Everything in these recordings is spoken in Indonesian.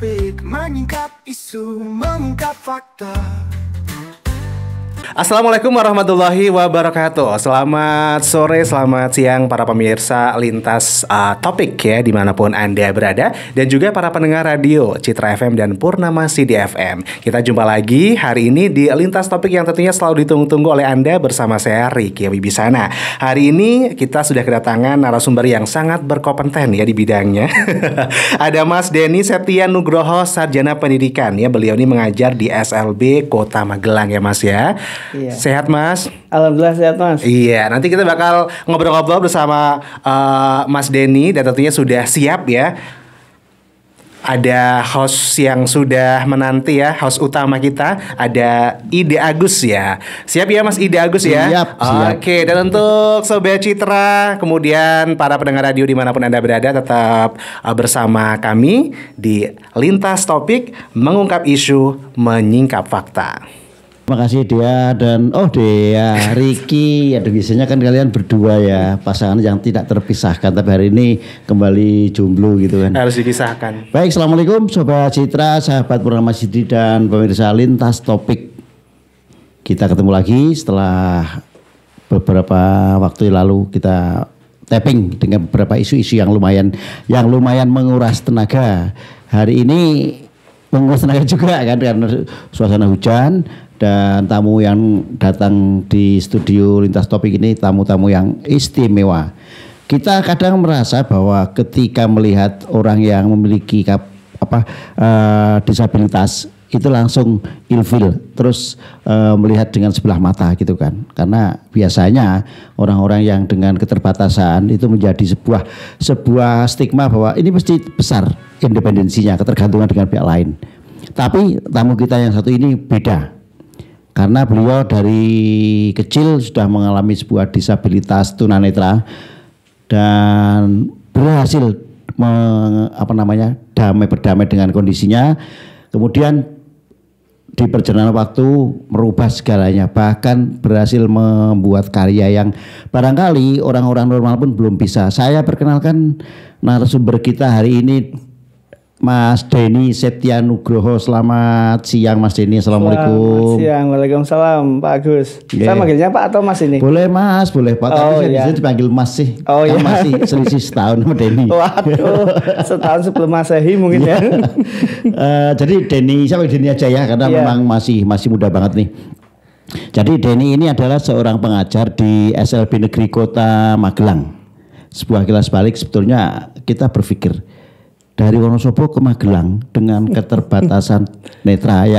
topik, menyingkap isu, mengungkap fakta. Assalamualaikum warahmatullahi wabarakatuh. Selamat sore, selamat siang para pemirsa Lintas Topik ya dimanapun Anda berada. Dan juga para pendengar radio Citra FM dan Purnama CD FM. Kita jumpa lagi hari ini di Lintas Topik yang tentunya selalu ditunggu-tunggu oleh Anda bersama saya Ricky Wibisana. Hari ini kita sudah kedatangan narasumber yang sangat berkompeten ya di bidangnya. Ada Mas Denny Septia Nugroho, Sarjana Pendidikan ya. Beliau ini mengajar di SLB Kota Magelang ya Mas ya. Iya. Sehat Mas? Alhamdulillah sehat Mas. Iya, nanti kita bakal ngobrol-ngobrol bersama Mas Denny. Dan tentunya sudah siap ya. Ada host yang sudah menanti ya, host utama kita. Ada Ide Agus ya. Siap ya Mas Ide Agus ya? Siap. Oke, dan untuk Sobat Citra, kemudian para pendengar radio dimanapun Anda berada, tetap bersama kami di Lintas Topik, mengungkap isu, menyingkap fakta. Terima kasih Dea dan Dea, Ricky. Aduh, biasanya kan kalian berdua ya, pasangan yang tidak terpisahkan. Tapi hari ini kembali jomblo gitu kan. Harus dipisahkan. Baik, Assalamualaikum Sobat Citra, sahabat Purnama CD dan pemirsa Lintas Topik. Kita ketemu lagi setelah beberapa waktu lalu kita tapping dengan beberapa isu-isu yang lumayan menguras tenaga. Hari ini menguras tenaga juga kan, karena suasana hujan. Dan tamu yang datang di studio Lintas Topik ini tamu-tamu yang istimewa. Kita kadang merasa bahwa ketika melihat orang yang memiliki disabilitas itu langsung ilfil, terus melihat dengan sebelah mata gitu kan. Karena biasanya orang-orang yang dengan keterbatasan itu menjadi sebuah stigma bahwa ini pasti besar independensinya, ketergantungan dengan pihak lain. Tapi tamu kita yang satu ini beda. Karena beliau dari kecil sudah mengalami sebuah disabilitas tunanetra dan berhasil berdamai dengan kondisinya. Kemudian di perjalanan waktu merubah segalanya, bahkan berhasil membuat karya yang barangkali orang-orang normal pun belum bisa. Saya perkenalkan narasumber kita hari ini, Mas Denny Septia Nugroho. Selamat siang Mas Denny. Assalamualaikum. Selamat siang. Waalaikumsalam Pak Agus. Yeah. Saya manggilnya Pak atau Mas ini? Boleh Mas, boleh Pak. Tapi saya dipanggil Mas sih. Iya. Masih selisih setahun sama Denny. Waduh, setahun sebelum Masehi mungkin ya. Jadi Denny, saya panggil Denny aja ya, karena memang masih muda banget nih. Jadi Denny ini adalah seorang pengajar di SLB Negeri Kota Magelang. Sebuah kilas balik, sebetulnya kita berpikir dari Wonosobo ke Magelang dengan keterbatasan netra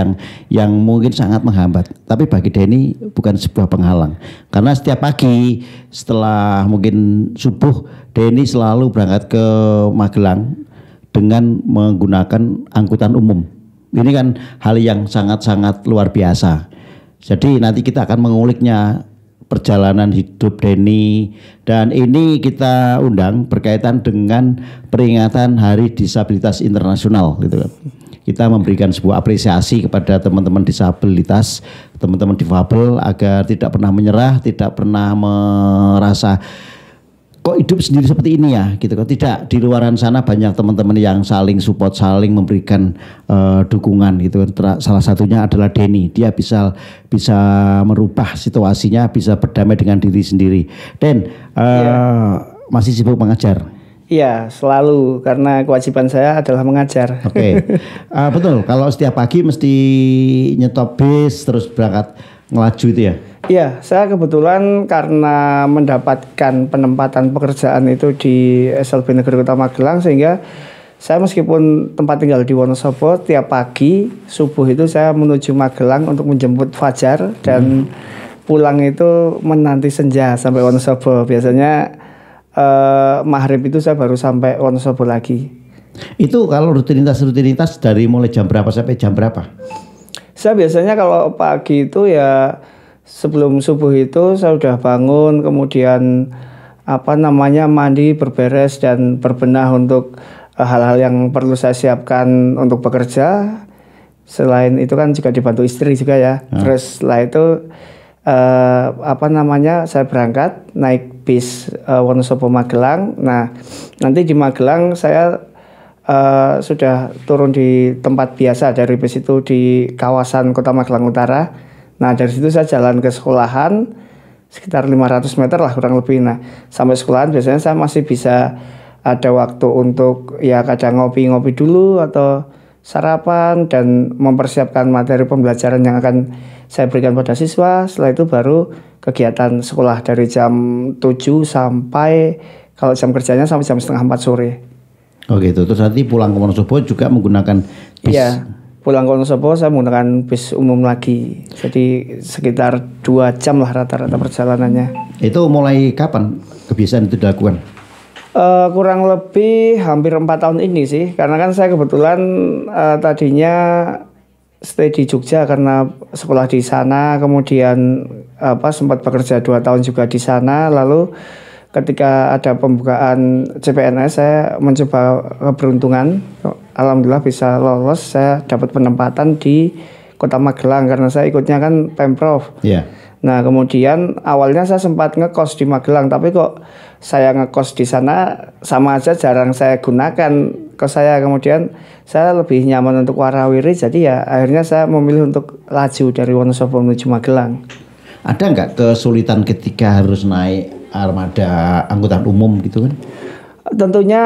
yang mungkin sangat menghambat. Tapi bagi Denny bukan sebuah penghalang. Karena setiap pagi setelah mungkin subuh, Denny selalu berangkat ke Magelang dengan menggunakan angkutan umum. Ini kan hal yang sangat-sangat luar biasa. Jadi nanti kita akan menguliknya, perjalanan hidup Denny, dan ini kita undang berkaitan dengan peringatan Hari Disabilitas Internasional gitu kan. Kita memberikan sebuah apresiasi kepada teman-teman disabilitas, teman-teman difabel, agar tidak pernah menyerah, tidak pernah merasa kok hidup sendiri seperti ini ya gitu kan. Tidak, di luaran sana banyak teman-teman yang saling support, saling memberikan dukungan gitu kan. Salah satunya adalah Denny. Dia bisa merubah situasinya, bisa berdamai dengan diri sendiri. Masih sibuk mengajar? Iya, selalu, karena kewajiban saya adalah mengajar. Oke. Betul, kalau setiap pagi mesti nyetop bis terus berangkat ngelaju itu ya? Iya, saya kebetulan karena mendapatkan penempatan pekerjaan itu di SLB Negeri Kota Magelang, sehingga saya meskipun tempat tinggal di Wonosobo, tiap pagi subuh itu saya menuju Magelang untuk menjemput fajar dan pulang itu menanti senja sampai Wonosobo. Biasanya maghrib itu saya baru sampai Wonosobo lagi. Itu kalau rutinitas dari mulai jam berapa sampai jam berapa? Saya biasanya kalau pagi itu ya sebelum subuh itu saya sudah bangun, kemudian mandi, berberes dan berbenah untuk hal-hal yang perlu saya siapkan untuk bekerja. Selain itu kan juga dibantu istri juga ya. Terus setelah itu saya berangkat naik bis Wonosobo Magelang. Nah, nanti di Magelang saya sudah turun di tempat biasa dari bis itu di kawasan Kota Magelang Utara. Nah dari situ saya jalan ke sekolahan sekitar 500 meter lah kurang lebih. Nah sampai sekolahan biasanya saya masih bisa ada waktu untuk ya kadang ngopi-ngopi dulu atau sarapan dan mempersiapkan materi pembelajaran yang akan saya berikan pada siswa. Setelah itu baru kegiatan sekolah dari jam 7 sampai kalau jam kerjanya sampai jam setengah 4 sore. Oh gitu. Terus nanti pulang ke Wonosobo juga menggunakan bis? Iya, pulang ke Wonosobo saya menggunakan bis umum lagi. Jadi sekitar 2 jam lah rata-rata perjalanannya. Itu mulai kapan kebiasaan itu dilakukan? Kurang lebih hampir 4 tahun ini sih. Karena kan saya kebetulan tadinya stay di Jogja karena sekolah di sana. Kemudian sempat bekerja 2 tahun juga di sana. Lalu ketika ada pembukaan CPNS saya mencoba keberuntungan, alhamdulillah bisa lolos, saya dapat penempatan di Kota Magelang karena saya ikutnya kan Pemprov. Yeah. Nah kemudian awalnya saya sempat ngekos di Magelang, tapi kok saya ngekos di sana sama aja jarang saya gunakan kos saya. Kemudian saya lebih nyaman untuk warawiri, jadi ya akhirnya saya memilih untuk laju dari Wonosobo menuju Magelang. Ada nggak kesulitan ketika harus naik armada angkutan umum gitu kan? Tentunya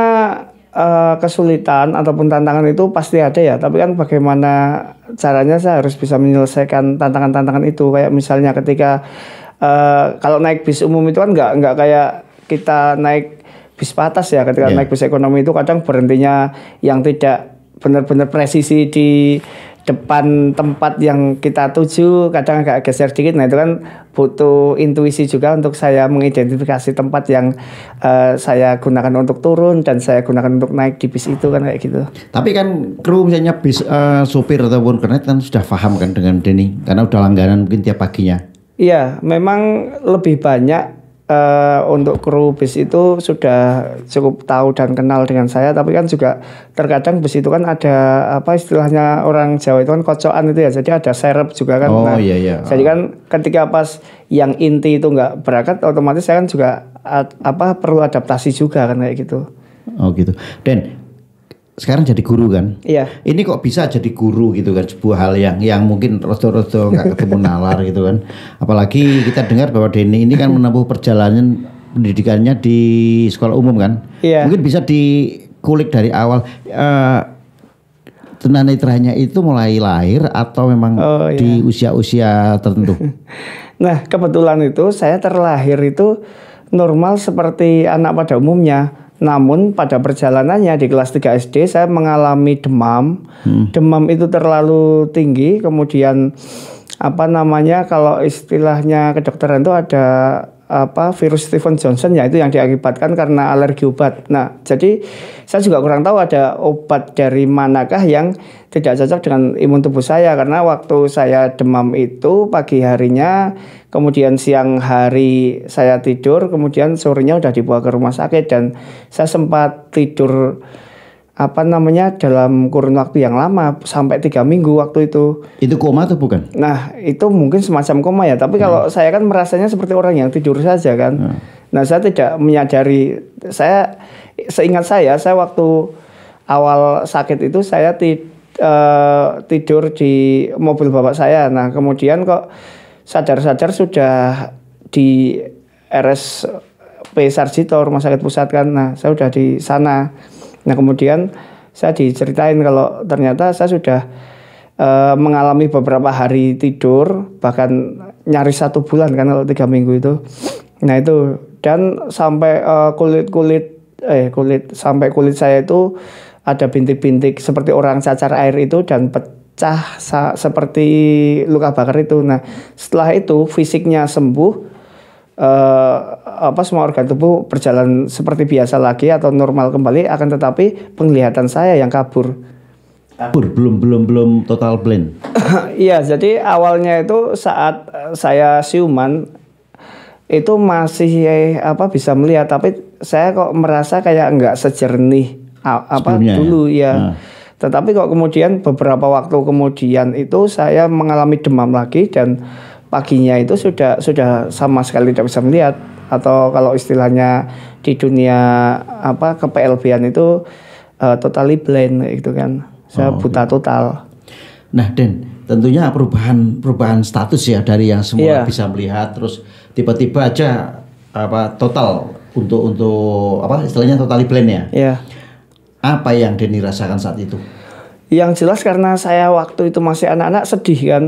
kesulitan ataupun tantangan itu pasti ada ya. Tapi kan bagaimana caranya saya harus bisa menyelesaikan tantangan-tantangan itu. Kayak misalnya ketika kalau naik bis umum itu kan nggak kayak kita naik bis patas ya. Ketika naik bis ekonomi itu kadang berhentinya yang tidak benar-benar presisi di depan tempat yang kita tuju, kadang agak geser dikit. Nah itu kan butuh intuisi juga untuk saya mengidentifikasi tempat yang saya gunakan untuk turun dan saya gunakan untuk naik di bis itu kan kayak gitu. Tapi kan kru misalnya bis sopir ataupun kernet kan sudah paham kan dengan Denny karena udah langganan mungkin tiap paginya. Iya, memang lebih banyak untuk kru bis itu sudah cukup tahu dan kenal dengan saya. Tapi kan juga terkadang bis itu kan ada istilahnya orang Jawa itu kan kocokan itu ya, jadi ada serep juga kan. Iya. Jadi kan ketika pas yang inti itu nggak berangkat, otomatis saya kan juga perlu adaptasi juga kan kayak gitu. Oh gitu. Dan sekarang jadi guru kan? Iya. Ini kok bisa jadi guru gitu kan, sebuah hal yang mungkin rodo-rodo nggak ketemu nalar gitu kan. Apalagi kita dengar bahwa Denny ini kan menempuh perjalanan pendidikannya di sekolah umum kan? Iya. Mungkin bisa dikulik dari awal. Tunanetranya itu mulai lahir atau memang di usia-usia tertentu? Nah kebetulan itu saya terlahir itu normal seperti anak pada umumnya. Namun pada perjalanannya di kelas 3 SD saya mengalami demam. Demam itu terlalu tinggi. Kemudian kalau istilahnya kedokteran itu ada virus Stephen Johnson, ya itu yang diakibatkan karena alergi obat. Nah jadi saya juga kurang tahu ada obat dari manakah yang tidak cocok dengan imun tubuh saya. Karena waktu saya demam itu pagi harinya, kemudian siang hari saya tidur, kemudian sorenya udah dibawa ke rumah sakit dan saya sempat tidur dalam kurun waktu yang lama sampai 3 minggu waktu itu. Itu koma atau bukan? Nah itu mungkin semacam koma ya. Tapi kalau saya kan merasanya seperti orang yang tidur saja kan. Nah saya tidak menyadari. Seingat saya waktu awal sakit itu saya tidur di mobil bapak saya. Nah kemudian kok sadar-sadar sudah di RSP Sarjito, Rumah Sakit Pusat kan. Nah saya sudah di sana. Nah kemudian saya diceritain kalau ternyata saya sudah mengalami beberapa hari tidur, bahkan nyaris 1 bulan kan kalau 3 minggu itu. Nah itu, dan sampai sampai kulit saya itu ada bintik-bintik seperti orang cacar air itu dan pecah seperti luka bakar itu. Nah setelah itu fisiknya sembuh. Semua organ tubuh berjalan seperti biasa lagi atau normal kembali, akan tetapi penglihatan saya yang kabur. Belum total blind. Iya, jadi awalnya itu saat saya siuman itu masih bisa melihat, tapi saya kok merasa kayak nggak sejernih dulu ya. Tetapi kok kemudian beberapa waktu kemudian itu saya mengalami demam lagi dan paginya itu sudah sama sekali tidak bisa melihat, atau kalau istilahnya di dunia ke PLB-an itu totally blind gitu kan. Saya buta total. Nah, Den, tentunya perubahan status ya dari yang semula bisa melihat terus tiba-tiba aja total untuk apa istilahnya totally blind ya. Iya. Apa yang Denny rasakan saat itu? Yang jelas karena saya waktu itu masih anak-anak sedih kan.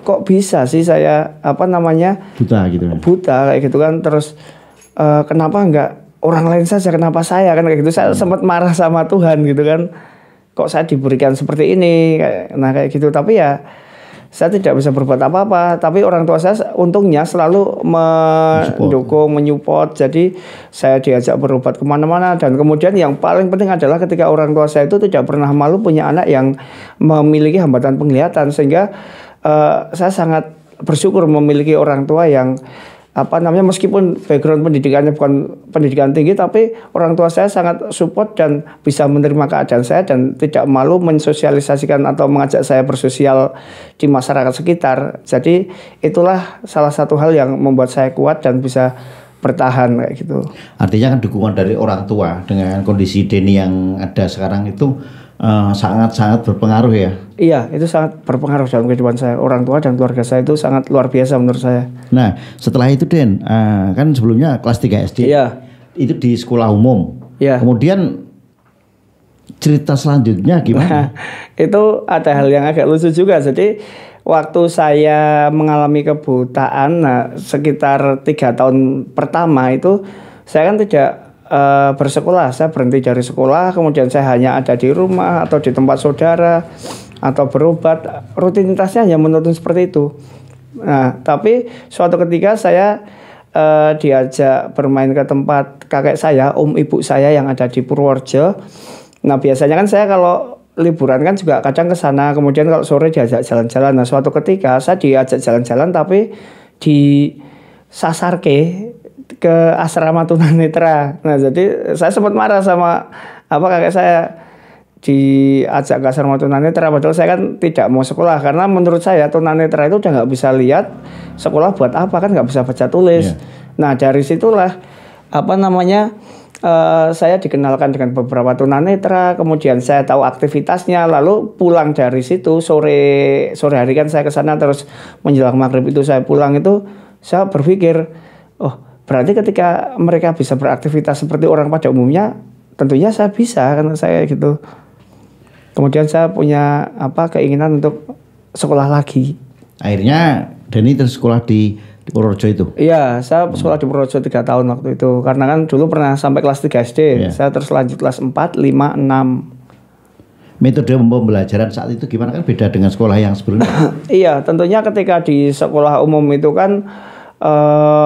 Kok bisa sih saya buta gitu kan. Buta kayak gitu kan, terus kenapa enggak orang lain saja, kenapa saya kan kayak gitu. Saya sempat marah sama Tuhan gitu kan. Kok saya diberikan seperti ini, kayak gitu. Tapi ya saya tidak bisa berbuat apa-apa. Tapi orang tua saya untungnya selalu mendukung, menyupport. Jadi saya diajak berobat kemana-mana. Dan kemudian yang paling penting adalah ketika orang tua saya itu tidak pernah malu punya anak yang memiliki hambatan penglihatan. Sehingga saya sangat bersyukur memiliki orang tua yang meskipun background pendidikannya bukan pendidikan tinggi, tapi orang tua saya sangat support dan bisa menerima keadaan saya dan tidak malu mensosialisasikan atau mengajak saya bersosial di masyarakat sekitar. Jadi itulah salah satu hal yang membuat saya kuat dan bisa bertahan kayak gitu. Artinya kan dukungan dari orang tua dengan kondisi Denny yang ada sekarang itu sangat berpengaruh ya. Iya, itu sangat berpengaruh dalam kehidupan saya. Orang tua dan keluarga saya itu sangat luar biasa menurut saya. Nah, setelah itu Den, kan sebelumnya kelas 3 SD. Iya. Itu di sekolah umum. Iya. Kemudian cerita selanjutnya gimana? Itu ada hal yang agak lucu juga. Jadi waktu saya mengalami kebutaan, sekitar 3 tahun pertama itu saya kan tidak bersekolah. Saya berhenti dari sekolah, kemudian saya hanya ada di rumah atau di tempat saudara atau berobat. Rutinitasnya hanya menuntun seperti itu. Nah, tapi suatu ketika saya diajak bermain ke tempat kakek saya, ibu saya yang ada di Purworejo. Nah, biasanya kan saya kalau liburan kan juga kadang ke sana, kemudian kalau sore diajak jalan-jalan. Nah, suatu ketika saya diajak jalan-jalan tapi di Sasarke ke asrama tunanetra. Nah, jadi saya sempat marah sama kakek saya, diajak ke asrama tunanetra padahal saya kan tidak mau sekolah karena menurut saya tunanetra itu udah nggak bisa lihat, sekolah buat apa, kan nggak bisa baca tulis. Nah, dari situlah saya dikenalkan dengan beberapa tunanetra, kemudian saya tahu aktivitasnya, lalu pulang dari situ sore hari kan saya ke sana, terus menjelang maghrib itu saya pulang, itu saya berpikir, oh berarti ketika mereka bisa beraktivitas seperti orang pada umumnya, tentunya saya bisa, kan saya gitu. Kemudian saya punya keinginan untuk sekolah lagi. Akhirnya Denny terus sekolah di Purworejo itu? Iya, saya sekolah di Purworejo 3 tahun waktu itu. Karena kan dulu pernah sampai kelas 3 SD. Saya terus lanjut kelas 4, 5, 6. Metode pembelajaran saat itu gimana, kan beda dengan sekolah yang sebelumnya? Iya, tentunya ketika di sekolah umum itu kan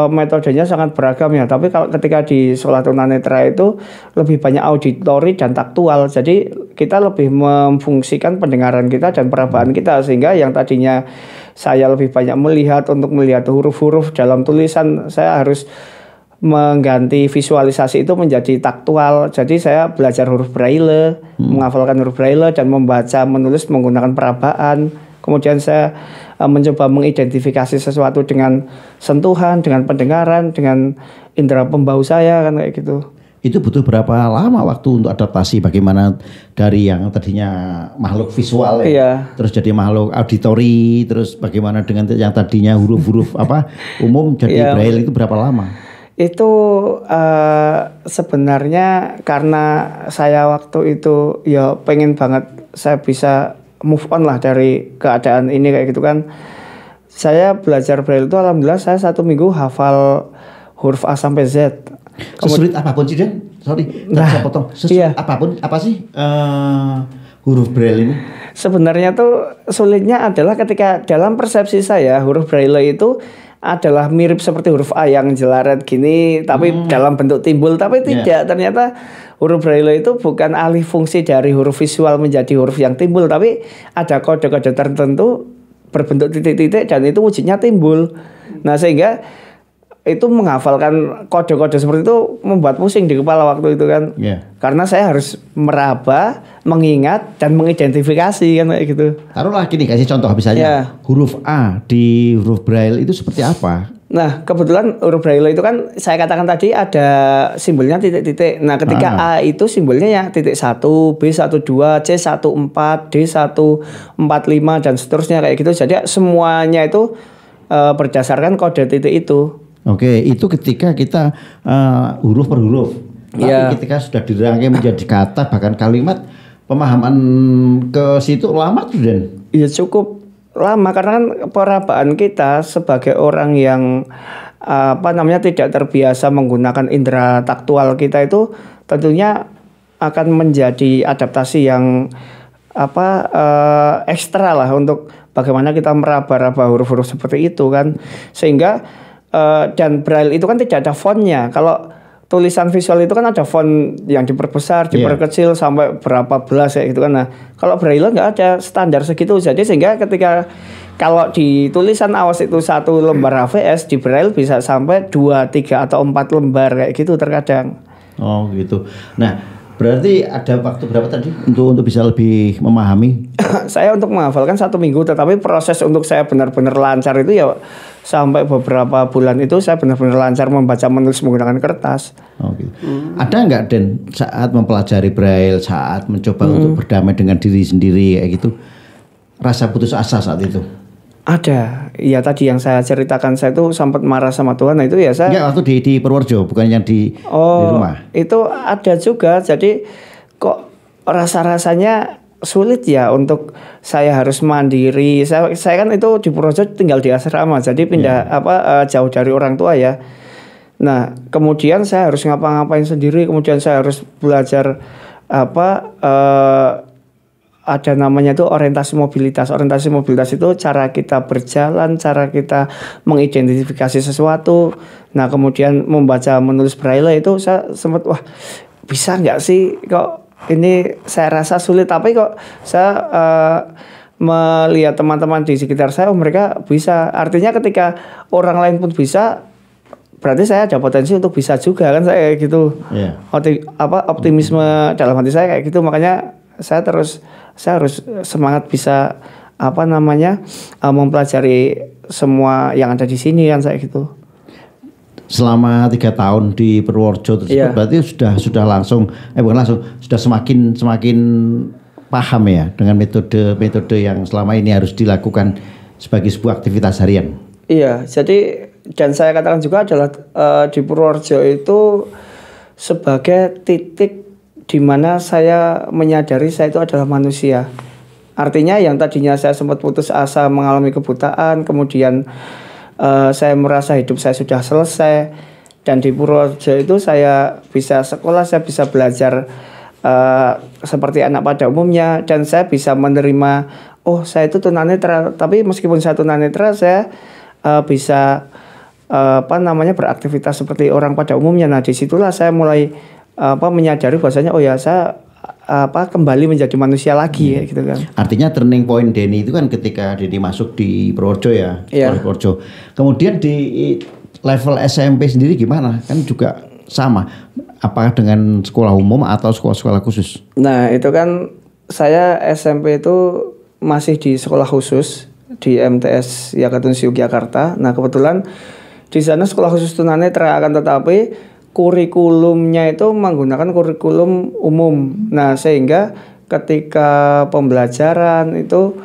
metodenya sangat beragam ya. Tapi kalau ketika di sekolah tunanetra itu lebih banyak auditori dan taktual. Jadi kita lebih memfungsikan pendengaran kita dan perabaan kita, sehingga yang tadinya saya lebih banyak melihat huruf-huruf dalam tulisan, saya harus mengganti visualisasi itu menjadi taktual. Jadi saya belajar huruf braille, menghafalkan huruf braille dan membaca menulis menggunakan perabaan. Kemudian saya mencoba mengidentifikasi sesuatu dengan sentuhan, dengan pendengaran, dengan indera pembau saya, kan kayak gitu. Itu butuh berapa lama waktu untuk adaptasi, bagaimana dari yang tadinya makhluk visual terus jadi makhluk auditori, terus bagaimana dengan yang tadinya huruf-huruf umum jadi braille, itu berapa lama? Itu sebenarnya karena saya waktu itu pengen banget saya bisa move on lah dari keadaan ini kayak gitu kan. Saya belajar braille itu alhamdulillah saya 1 minggu hafal huruf A sampai Z. Sesulit apapun sih Den? Sorry, saya potong. Sesulit apapun, apa sih huruf braille ini? Sebenarnya tuh sulitnya adalah ketika dalam persepsi saya huruf braille itu adalah mirip seperti huruf A yang jelaret gini, tapi dalam bentuk timbul. Tapi tidak, ternyata huruf braille itu bukan alih fungsi dari huruf visual menjadi huruf yang timbul, tapi ada kode-kode tertentu berbentuk titik-titik dan itu wujudnya timbul. Nah, sehingga itu menghafalkan kode-kode seperti itu membuat pusing di kepala waktu itu kan. Karena saya harus meraba, mengingat dan mengidentifikasi kan kayak gitu. Taruhlah gini, kasih contoh misalnya huruf A di huruf braille itu seperti apa? Nah, kebetulan huruf Braille itu kan saya katakan tadi ada simbolnya titik-titik. Nah, ketika A itu simbolnya ya titik 1, B12, C14, D145 dan seterusnya kayak gitu. Jadi semuanya itu berdasarkan kode titik itu. Oke, itu ketika kita huruf per huruf. Tapi ketika sudah dirangkai menjadi kata bahkan kalimat, pemahaman ke situ lama tuh Dan? Iya cukup lama karena kan perabaan kita sebagai orang yang tidak terbiasa menggunakan indera taktual kita itu tentunya akan menjadi adaptasi yang ekstra lah untuk bagaimana kita meraba-raba huruf-huruf seperti itu kan, sehingga dan Braille itu kan tidak ada fontnya. Kalau tulisan visual itu kan ada font yang diperbesar, diperkecil sampai berapa belas ya gitu kan. Nah, kalau Braille nggak ada standar segitu. Jadi sehingga ketika kalau di tulisan awas itu 1 lembar HVS, di Braille bisa sampai 2, 3 atau 4 lembar kayak gitu terkadang. Oh gitu. Nah, berarti ada waktu berapa tadi untuk bisa lebih memahami? Saya untuk menghafalkan 1 minggu, tetapi proses untuk saya benar-benar lancar itu ya sampai beberapa bulan itu saya benar-benar lancar membaca menulis menggunakan kertas. Oh gitu. Ada nggak Den saat mempelajari Braille, saat mencoba untuk berdamai dengan diri sendiri kayak gitu, rasa putus asa saat itu? Ada. Ya tadi yang saya ceritakan, saya itu sempat marah sama Tuhan. Nah itu ya saya. Enggak, waktu di Purworejo, bukan yang di rumah. Itu ada juga. Jadi kok rasa-rasanya sulit ya untuk saya harus mandiri. Saya kan itu di Purworejo tinggal di asrama, jadi pindah jauh dari orang tua ya. Nah, kemudian saya harus ngapa-ngapain sendiri, kemudian saya harus belajar ada namanya itu orientasi mobilitas. Orientasi mobilitas itu cara kita berjalan, cara kita mengidentifikasi sesuatu. Nah, kemudian membaca menulis Braille itu saya sempat bisa nggak sih kok ini saya rasa sulit, tapi kok saya melihat teman-teman di sekitar saya mereka bisa. Artinya ketika orang lain pun bisa, berarti saya ada potensi untuk bisa juga kan, saya gitu. Optimisme dalam hati saya kayak gitu, makanya saya harus semangat bisa mempelajari semua yang ada di sini kan, saya gitu. Selama 3 tahun di Purworejo tersebut berarti sudah langsung sudah semakin paham ya dengan metode yang selama ini harus dilakukan sebagai sebuah aktivitas harian. Iya, jadi dan saya katakan juga adalah di Purworejo itu sebagai titik di mana saya menyadari saya itu adalah manusia. Artinya yang tadinya saya sempat putus asa mengalami kebutaan, kemudian saya merasa hidup saya sudah selesai, dan di Purworejo itu saya bisa sekolah, saya bisa belajar seperti anak pada umumnya, dan saya bisa menerima saya itu tunanetra, tapi meskipun saya tunanetra saya bisa beraktivitas seperti orang pada umumnya. Nah, disitulah saya mulai menyadari bahwasanya saya kembali menjadi manusia lagi ya gitu kan. Artinya turning point Denny itu kan ketika Denny masuk di Purworejo ya, Purworejo. Kemudian di level SMP sendiri gimana? Kan juga sama. Apakah dengan sekolah umum atau sekolah-sekolah khusus? Nah, itu kan saya SMP itu masih di sekolah khusus di MTS Yakatun Yogyakarta. Nah, kebetulan di sana sekolah khusus tunanetra, akan tetapi kurikulumnya itu menggunakan kurikulum umum. Nah, sehingga ketika pembelajaran itu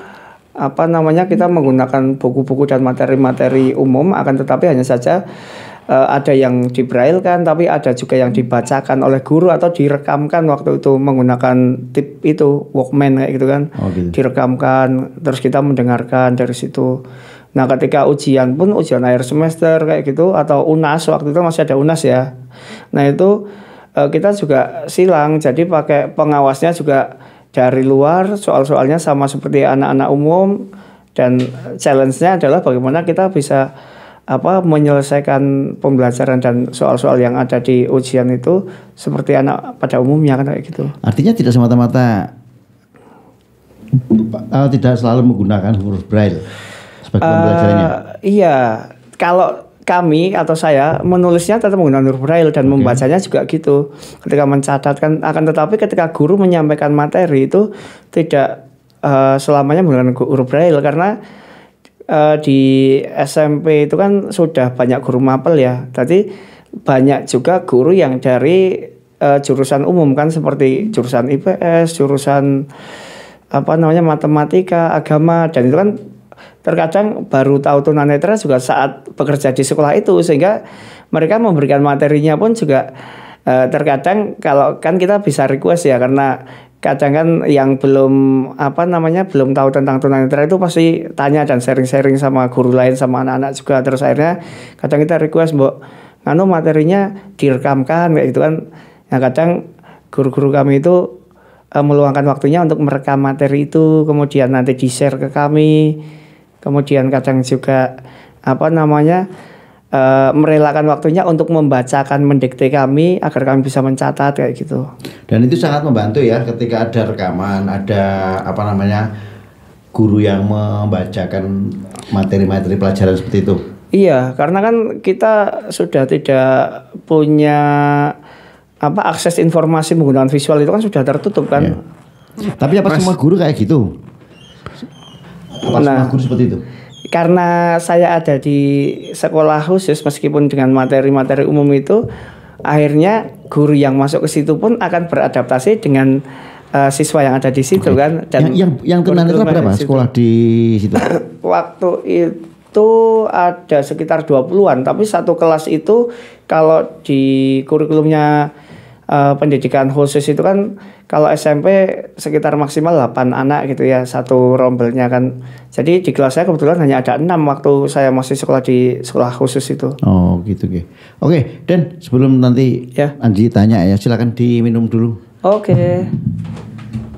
kita menggunakan buku-buku dan materi-materi umum, akan tetapi hanya saja ada yang di Braille kan, tapi ada juga yang dibacakan oleh guru atau direkamkan waktu itu menggunakan tip itu Walkman kayak gitu kan. Gitu. Direkamkan terus kita mendengarkan dari situ. Nah, ketika ujian pun ujian akhir semester kayak gitu atau UNAS, waktu itu masih ada UNAS ya. Nah, itu kita juga silang, jadi pakai pengawasnya juga dari luar, soal-soalnya sama seperti anak-anak umum, dan challenge-nya adalah bagaimana kita bisa menyelesaikan pembelajaran dan soal-soal yang ada di ujian itu seperti anak pada umumnya kan kayak gitu. Artinya tidak semata-mata tidak selalu menggunakan huruf Braille sebagai pembelajarannya. Iya, kalau kami atau saya menulisnya tetap menggunakan huruf Braille dan membacanya juga gitu. Ketika mencatatkan, akan tetapi ketika guru menyampaikan materi itu tidak selamanya menggunakan huruf Braille, karena di SMP itu kan sudah banyak guru mapel ya. Tadi banyak juga guru yang dari jurusan umum kan, seperti jurusan IPS, jurusan matematika, agama, dan itu kan terkadang baru tahu tunanetra juga saat bekerja di sekolah itu, sehingga mereka memberikan materinya pun juga terkadang kalau kan kita bisa request ya, karena kadang kan yang belum belum tahu tentang tunanetra itu pasti tanya dan sharing-sharing sama guru lain, sama anak-anak juga. Terus akhirnya kadang kita request, Mbok, materinya direkamkan kayak gitu kan. Nah, kadang guru-guru kami itu meluangkan waktunya untuk merekam materi itu, kemudian nanti di-share ke kami. Kemudian kadang juga merelakan waktunya untuk membacakan, mendikte kami agar kami bisa mencatat kayak gitu. Dan itu sangat membantu ya ketika ada rekaman, ada guru yang membacakan materi-materi pelajaran seperti itu. Iya, karena kan kita sudah tidak punya akses informasi menggunakan visual, itu kan sudah tertutup kan. Ya. Tapi apa semua guru kayak gitu? Apa semua guru seperti itu? Karena saya ada di sekolah khusus, meskipun dengan materi-materi umum itu, akhirnya guru yang masuk ke situ pun akan beradaptasi dengan siswa yang ada di situ kan. Dan yang tunanetra berapa sekolah di situ? Waktu itu ada sekitar 20-an, tapi satu kelas itu kalau di kurikulumnya pendidikan khusus itu kan, kalau SMP sekitar maksimal 8 anak gitu ya, satu rombelnya kan. Jadi di kelas saya kebetulan hanya ada 6 waktu saya masih sekolah di sekolah khusus itu. Oh gitu. Oke, Dan sebelum nanti Anji tanya ya, silakan diminum dulu. Oke.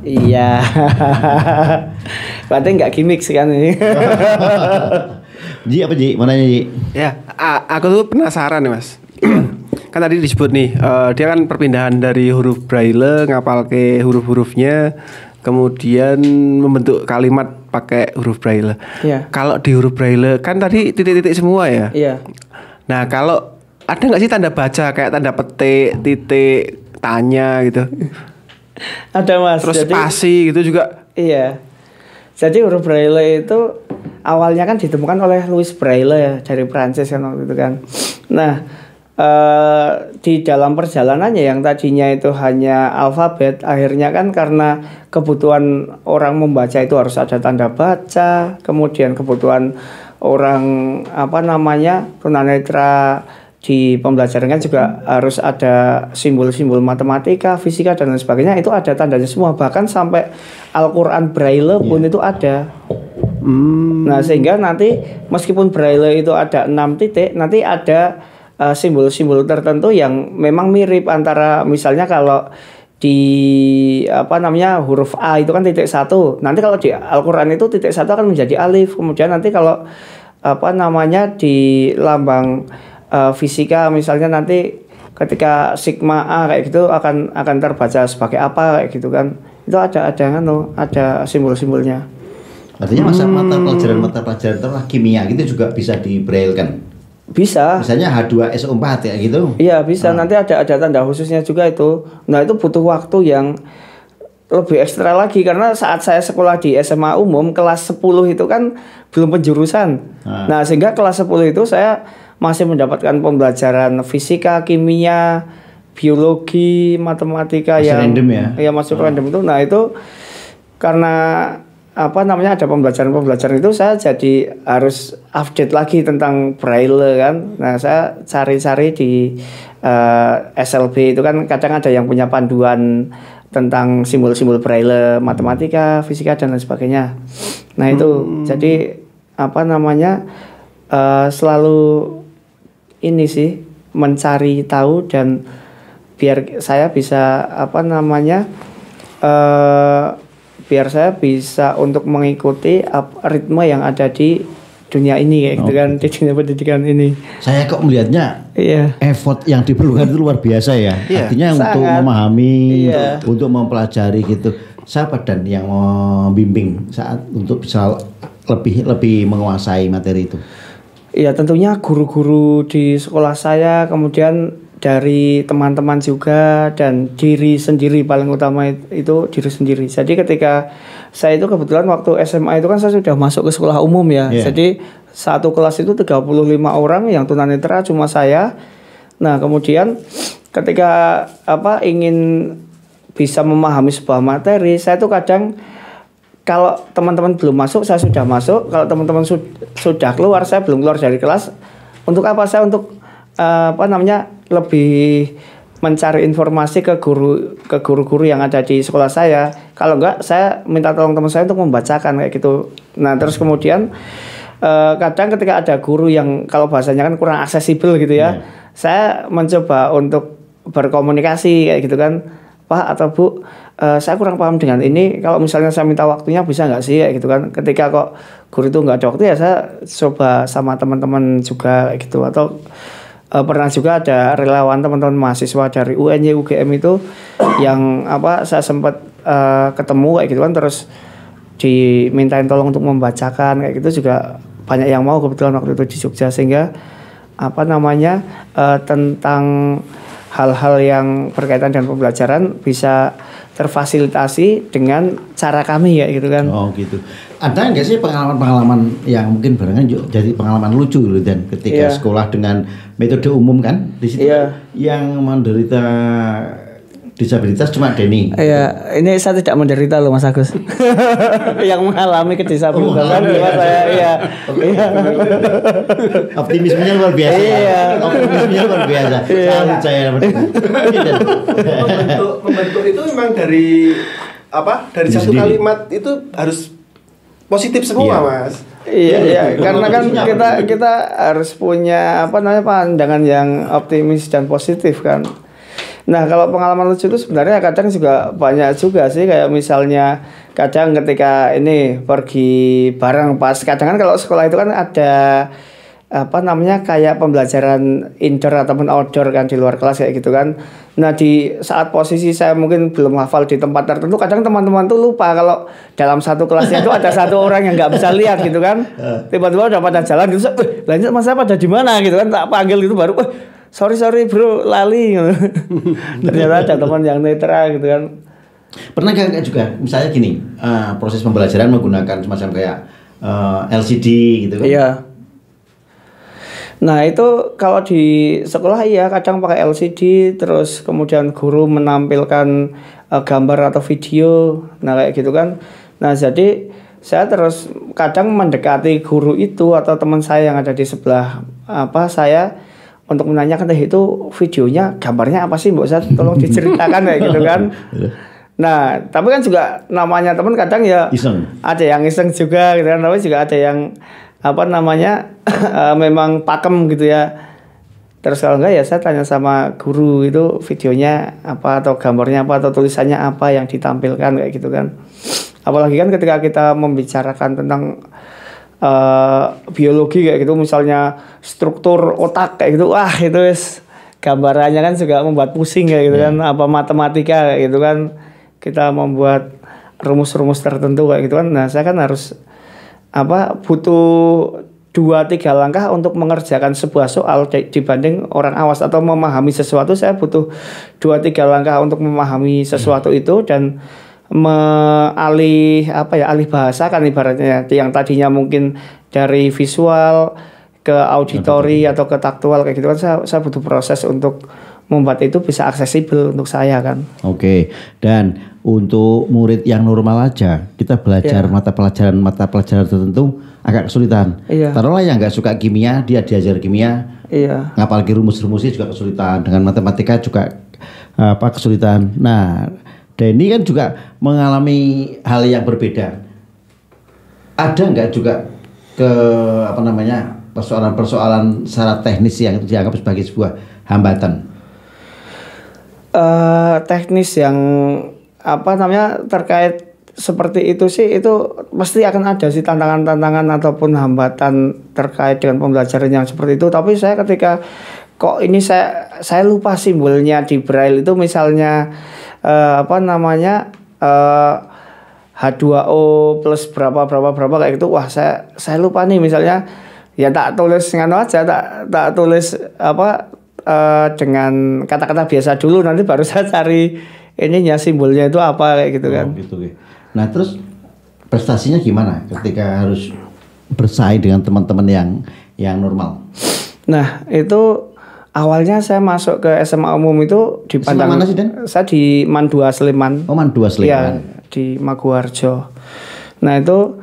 Iya. Berarti nggak gimmick sih kan ini. Ji, apa Ji? Mau nanya Ji? Ya, aku tuh penasaran nih Mas. Kan tadi disebut nih, dia kan perpindahan dari huruf braille, ngapal ke huruf-hurufnya, kemudian membentuk kalimat pakai huruf braille. Iya. Kalau di huruf braille kan tadi titik-titik semua ya. Iya. Nah, kalau ada nggak sih tanda baca kayak tanda petik, titik, tanya gitu? Ada Mas. Terus spasi gitu juga. Iya. Jadi huruf braille itu awalnya kan ditemukan oleh Louis Braille ya, dari Prancis kan waktu itu kan. Nah, di dalam perjalanannya yang tadinya itu hanya alfabet, akhirnya kan karena kebutuhan orang membaca itu harus ada tanda baca, kemudian kebutuhan orang tunanetra di pembelajaran kan juga harus ada simbol-simbol matematika, fisika dan lain sebagainya, itu ada tandanya semua, bahkan sampai Al-Quran Braille pun itu ada. Nah, sehingga nanti meskipun Braille itu ada 6 titik, nanti ada simbol-simbol tertentu yang memang mirip, antara misalnya kalau di huruf A itu kan titik 1. Nanti kalau di Al-Qur'an itu titik 1 akan menjadi alif. Kemudian nanti kalau di lambang fisika misalnya, nanti ketika sigma A kayak gitu akan terbaca sebagai apa kayak gitu kan. Itu ada simbol-simbolnya. Artinya mata pelajaran kimia gitu juga bisa di braille kan? Bisa. Misalnya H2SO4 ya gitu. Iya, bisa. Nanti ada tanda khususnya juga itu. Nah, itu butuh waktu yang lebih ekstra lagi, karena saat saya sekolah di SMA umum kelas 10 itu kan belum penjurusan. Nah, sehingga kelas 10 itu saya masih mendapatkan pembelajaran fisika, kimia, biologi, matematika masih yang random ya. Iya, masuk random itu. Nah, itu karena ada pembelajaran itu, saya jadi harus update lagi tentang braille kan. Nah, saya cari-cari di SLB itu kan kadang ada yang punya panduan tentang simbol-simbol braille, matematika, fisika dan lain sebagainya. Nah, itu jadi selalu ini sih, mencari tahu dan biar saya bisa biar saya bisa untuk mengikuti ritme yang ada di dunia ini kayak gitu kan, di dunia pendidikan ini. Saya kok melihatnya effort yang diperlukan itu luar biasa ya. Artinya sangat. Untuk memahami, untuk mempelajari gitu. Siapa dan yang membimbing saat untuk bisa lebih menguasai materi itu? Iya, tentunya guru-guru di sekolah saya, kemudian dari teman-teman juga dan diri sendiri, paling utama itu diri sendiri. Jadi ketika saya itu kebetulan waktu SMA itu kan saya sudah masuk ke sekolah umum ya. Yeah. Jadi satu kelas itu 35 orang, yang tunanetra cuma saya. Nah, kemudian ketika ingin bisa memahami sebuah materi, saya tuh kadang kalau teman-teman belum masuk, saya sudah masuk. Kalau teman-teman sudah keluar, saya belum keluar dari kelas. Untuk apa? Saya untuk lebih mencari informasi ke guru-guru yang ada di sekolah saya. Kalau enggak, saya minta tolong teman saya untuk membacakan kayak gitu. Nah, terus kemudian kadang ketika ada guru yang kalau bahasanya kan kurang aksesibel gitu ya, saya mencoba untuk berkomunikasi kayak gitu kan, Pak atau Bu, saya kurang paham dengan ini. Kalau misalnya saya minta waktunya bisa nggak sih kayak gitu kan? Ketika kok guru itu nggak ada waktu ya saya coba sama teman-teman juga kayak gitu. Atau pernah juga ada relawan teman-teman mahasiswa dari UNY UGM itu yang saya sempat ketemu kayak gitu kan, terus dimintain tolong untuk membacakan kayak gitu juga banyak yang mau kebetulan waktu itu di Jogja, sehingga tentang hal-hal yang berkaitan dengan pembelajaran bisa terfasilitasi dengan cara kami ya gitu kan. Oh gitu. Ada nggak sih pengalaman-pengalaman yang mungkin barengan jadi pengalaman lucu gitu dan ketika sekolah dengan metode umum kan di situ yang menderita disabilitas cuma Denny. Iya, ini saya tidak menderita loh Mas Agus. Yang mengalami kedisabilitasan saya. Iya. Optimismenya luar biasa. Iya. Optimismenya luar biasa. Salut saya. Membentuk itu memang dari satu kalimat itu harus positif semua, Mas. Iya, karena kan kita harus punya pandangan yang optimis dan positif kan. Nah, kalau pengalaman lucu itu sebenarnya kadang juga banyak juga sih, kayak misalnya kadang ketika ini pergi bareng pas kadang kan kalau sekolah itu kan ada kayak pembelajaran indoor ataupun outdoor kan di luar kelas kayak gitu kan. Nah, di saat posisi saya mungkin belum hafal di tempat tertentu, kadang teman-teman tuh lupa kalau dalam satu kelasnya itu ada satu orang yang nggak bisa lihat gitu kan. Tiba-tiba udah pada jalan gitu, lanjut Mas saya pada di mana gitu kan, tak panggil gitu baru sorry bro lali. Ternyata ada teman yang netra gitu kan. Pernah gak juga misalnya gini, proses pembelajaran menggunakan semacam kayak LCD gitu kan? Iya. Nah itu kalau di sekolah kadang pakai LCD, terus kemudian guru menampilkan gambar atau video, nah kayak gitu kan. Nah jadi saya terus kadang mendekati guru itu atau teman saya yang ada di sebelah saya untuk menanyakan itu videonya gambarnya apa sih Mbak Ustaz, tolong diceritakan kayak gitu kan. Nah tapi kan juga namanya teman kadang iseng. Ada yang iseng juga gitu kan, tapi juga ada yang memang pakem gitu ya. Terus kalau enggak ya saya tanya sama guru itu videonya apa atau gambarnya apa atau tulisannya apa yang ditampilkan kayak gitu kan. Apalagi kan ketika kita membicarakan tentang biologi kayak gitu, misalnya struktur otak kayak gitu, itu gambarannya kan juga membuat pusing kayak gitu kan, apa matematika kayak gitu kan, kita membuat rumus-rumus tertentu kayak gitu kan. Nah saya kan harus butuh 2-3 langkah untuk mengerjakan sebuah soal dibanding orang awas, atau memahami sesuatu saya butuh 2-3 langkah untuk memahami sesuatu itu dan alih bahasa kan ibaratnya, yang tadinya mungkin dari visual ke auditory atau ke taktual kayak gitu kan, saya butuh proses untuk membuat itu bisa aksesibel untuk saya kan. Oke. Dan untuk murid yang normal aja kita belajar mata pelajaran tertentu agak kesulitan. Taruhlah yang nggak suka kimia, dia diajar kimia, ngapal rumus-rumusnya juga kesulitan, dengan matematika juga kesulitan. Nah Denny kan juga mengalami hal yang berbeda. Ada nggak juga persoalan-persoalan secara teknis yang dianggap sebagai sebuah hambatan? Teknis yang terkait seperti itu sih, itu pasti akan ada sih tantangan-tantangan ataupun hambatan terkait dengan pembelajaran yang seperti itu. Tapi saya ketika kok ini saya lupa simbolnya di Braille itu, misalnya H2O plus berapa kayak gitu, wah saya lupa nih misalnya, ya tak tulis ngano aja, tak tulis dengan kata-kata biasa dulu, nanti baru saya cari ininya simbolnya itu apa kayak gitu kan. Gitu. Nah terus prestasinya gimana ketika harus bersaing dengan teman-teman yang normal? Nah itu awalnya saya masuk ke SMA umum itu di SMA mana sih, Dan? Saya di Man 2 Sleman. Oh Man 2 Sleman. Iya, di Maguwarjo. Nah itu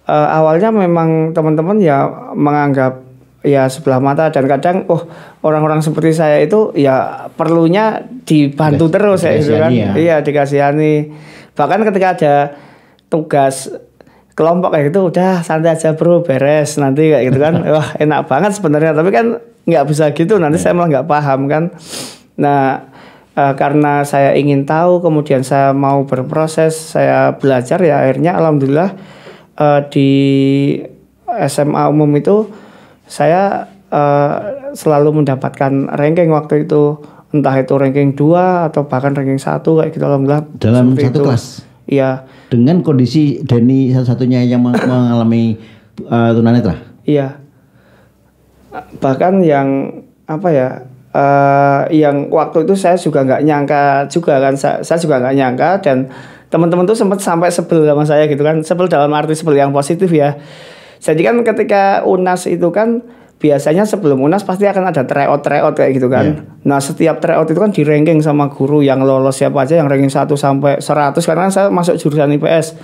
awalnya memang teman-teman ya menganggap ya sebelah mata, dan kadang orang-orang seperti saya itu ya perlunya dibantu terus ya gitu kan. Iya, dikasihani. Bahkan ketika ada tugas kelompok kayak gitu, udah santai aja bro, beres nanti kayak gitu kan. Wah enak banget sebenarnya, tapi kan nggak bisa gitu, nanti saya malah nggak paham kan. Nah karena saya ingin tahu, kemudian saya mau berproses, saya belajar ya, akhirnya alhamdulillah di SMA umum itu saya selalu mendapatkan ranking waktu itu, entah itu ranking 2 atau bahkan ranking 1 kayak gitu, alhamdulillah. Dalam satu kelas? Iya. Dengan kondisi Denny satu-satunya yang mengalami tunanetra? Iya. Bahkan yang apa ya, yang waktu itu saya juga nggak nyangka juga kan, saya juga nggak nyangka, dan teman-teman tuh sempat sampai sebel sama saya gitu kan, sebel dalam arti sebel yang positif ya. Jadi kan ketika UNAS itu kan biasanya sebelum UNAS pasti akan ada tryout kayak gitu kan. Yeah. Nah setiap tryout itu kan di ranking sama guru, yang lolos siapa aja, yang ranking 1 sampai 100, karena saya masuk jurusan IPS.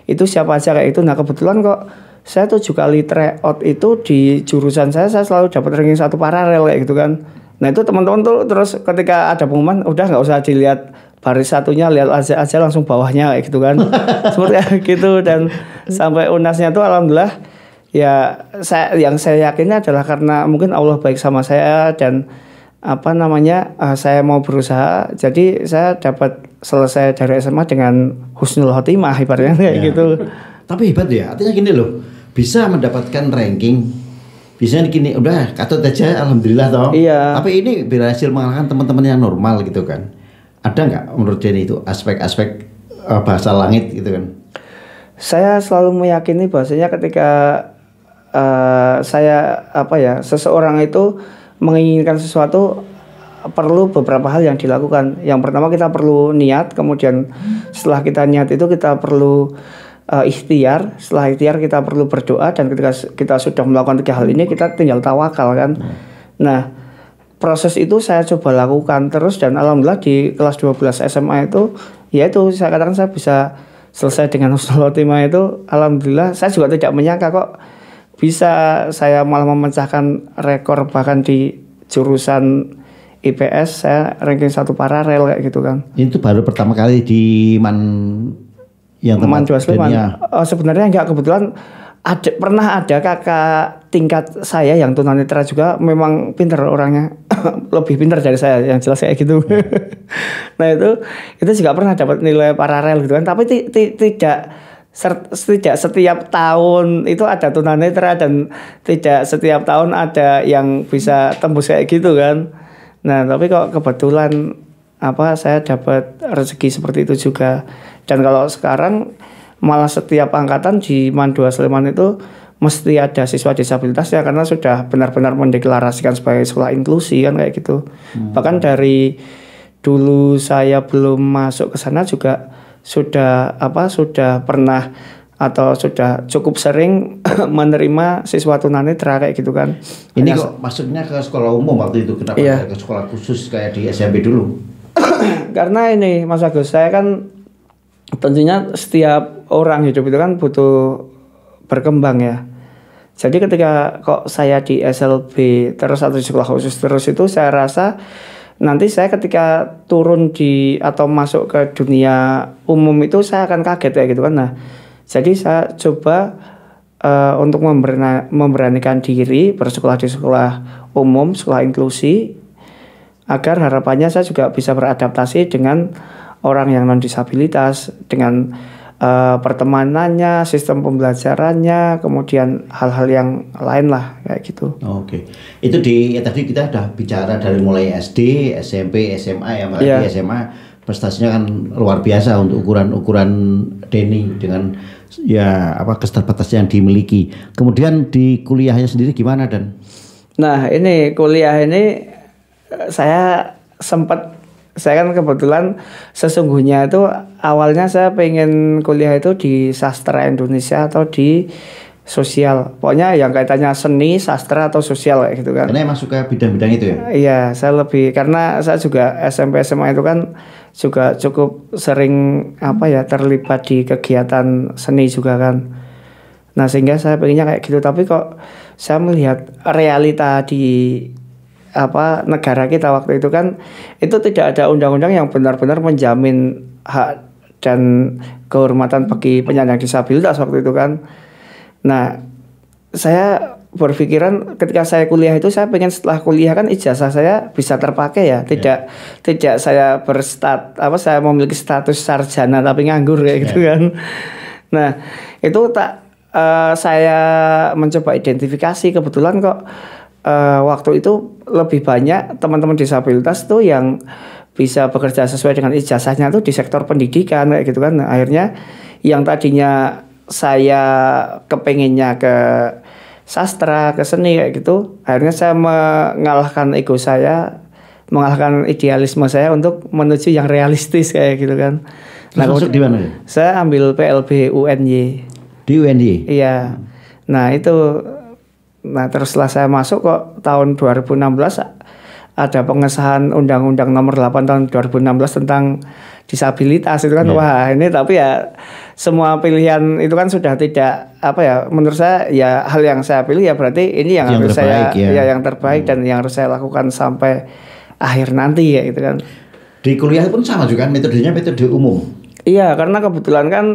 Itu siapa aja kayak itu. Nah kebetulan kok saya 7 kali tryout itu di jurusan saya selalu dapat ranking 1 paralel kayak gitu kan. Nah itu teman-teman tuh terus ketika ada pengumuman, udah nggak usah dilihat baris satunya, lihat aja langsung bawahnya kayak gitu kan. Seperti gitu. Dan sampai UNASnya tuh alhamdulillah ya, yang saya yakini adalah karena mungkin Allah baik sama saya, dan saya mau berusaha, jadi saya dapat selesai dari SMA dengan husnul khotimah ibaratnya kayak gitu. Tapi hebat ya, artinya gini loh, bisa mendapatkan ranking, bisa gini, udah katut aja alhamdulillah toh. Iya. Tapi ini berhasil mengalahkan teman-teman yang normal gitu kan. Ada nggak menurut Denny itu aspek-aspek bahasa langit gitu kan? Saya selalu meyakini bahwasanya ketika seseorang itu menginginkan sesuatu, perlu beberapa hal yang dilakukan. Yang pertama kita perlu niat, kemudian setelah kita niat itu kita perlu ikhtiar, setelah ikhtiar kita perlu berdoa, dan ketika kita sudah melakukan 3 hal ini kita tinggal tawakal kan. Nah proses itu saya coba lakukan terus, dan alhamdulillah di kelas 12 SMA itu, yaitu saya katakan saya bisa selesai dengan husnul khotimah itu. Alhamdulillah saya juga tidak menyangka kok bisa saya malah memecahkan rekor, bahkan di jurusan IPS saya ranking 1 paralel kayak gitu kan. Itu baru pertama kali di yang Man 2 Sleman. Sebenarnya enggak, kebetulan pernah ada kakak tingkat saya yang tunanetra juga, memang pintar orangnya, lebih pintar dari saya, yang jelas kayak gitu. Nah itu juga pernah dapat nilai paralel gitu kan, tapi tidak setiap tahun itu ada tunanetra, dan tidak setiap tahun ada yang bisa tembus kayak gitu kan. Nah tapi kok kebetulan saya dapat rezeki seperti itu juga. Dan kalau sekarang malah setiap angkatan di Man 2 Sleman itu mesti ada siswa disabilitas ya, karena sudah benar-benar mendeklarasikan sebagai sekolah inklusi kan kayak gitu. Bahkan dari dulu saya belum masuk ke sana juga sudah pernah atau sudah cukup sering menerima siswa tunanetra kayak gitu kan. Ini kok maksudnya ke sekolah umum waktu itu, kenapa ke sekolah khusus kayak di SMP dulu? Karena ini Mas Agus, saya kan tentunya setiap orang hidup itu kan butuh berkembang ya. Jadi ketika kok saya di SLB terus atau di sekolah khusus terus, itu saya rasa nanti saya ketika turun atau masuk ke dunia umum itu saya akan kaget kayak gitu kan. Nah jadi saya coba untuk memberanikan diri bersekolah di sekolah umum, sekolah inklusi, agar harapannya saya juga bisa beradaptasi dengan orang yang non disabilitas, dengan pertemanannya, sistem pembelajarannya, kemudian hal-hal yang lain lah kayak gitu. Oke. Itu tadi kita udah bicara dari mulai SD, SMP, SMA ya, apalagi SMA prestasinya kan luar biasa untuk ukuran Denny dengan keterbatasan yang dimiliki. Kemudian di kuliahnya sendiri gimana, Dan? Nah, ini kuliah ini saya kan kebetulan sesungguhnya itu awalnya saya pengen kuliah itu di sastra Indonesia atau di sosial. Pokoknya yang kaitannya seni, sastra atau sosial kayak gitu kan. Karena emang suka bidang-bidang itu ya? Iya, saya lebih karena saya juga SMP SMA itu kan juga cukup sering terlibat di kegiatan seni juga kan. Nah, sehingga saya pengennya kayak gitu, tapi kok saya melihat realita di negara kita waktu itu kan itu tidak ada undang-undang yang benar-benar menjamin hak dan kehormatan bagi penyandang disabilitas waktu itu kan. Nah, saya berpikiran ketika saya kuliah itu saya pengen setelah kuliah kan ijazah saya bisa terpakai ya, tidak saya saya memiliki status sarjana tapi nganggur kayak gitu kan. Nah, itu saya mencoba identifikasi kebetulan kok waktu itu lebih banyak teman-teman disabilitas tuh yang bisa bekerja sesuai dengan ijazahnya tuh di sektor pendidikan kayak gitu kan. Nah, akhirnya yang tadinya saya kepengennya ke sastra, ke seni kayak gitu, akhirnya saya mengalahkan ego saya, mengalahkan idealisme saya untuk menuju yang realistis kayak gitu kan. Nah, masuk di mana? Saya ambil PLB UNY. Di UNY? Iya. Nah, terus setelah saya masuk kok tahun 2016 ada pengesahan Undang-Undang Nomor 8 tahun 2016 tentang disabilitas itu kan. Wah, ini tapi ya semua pilihan itu kan sudah tidak menurut saya ya hal yang saya pilih ya berarti ini yang harus terbaik, yang terbaik dan yang harus saya lakukan sampai akhir nanti ya gitu kan. Di kuliah pun sama juga kan metodenya metode umum. Iya, karena kebetulan kan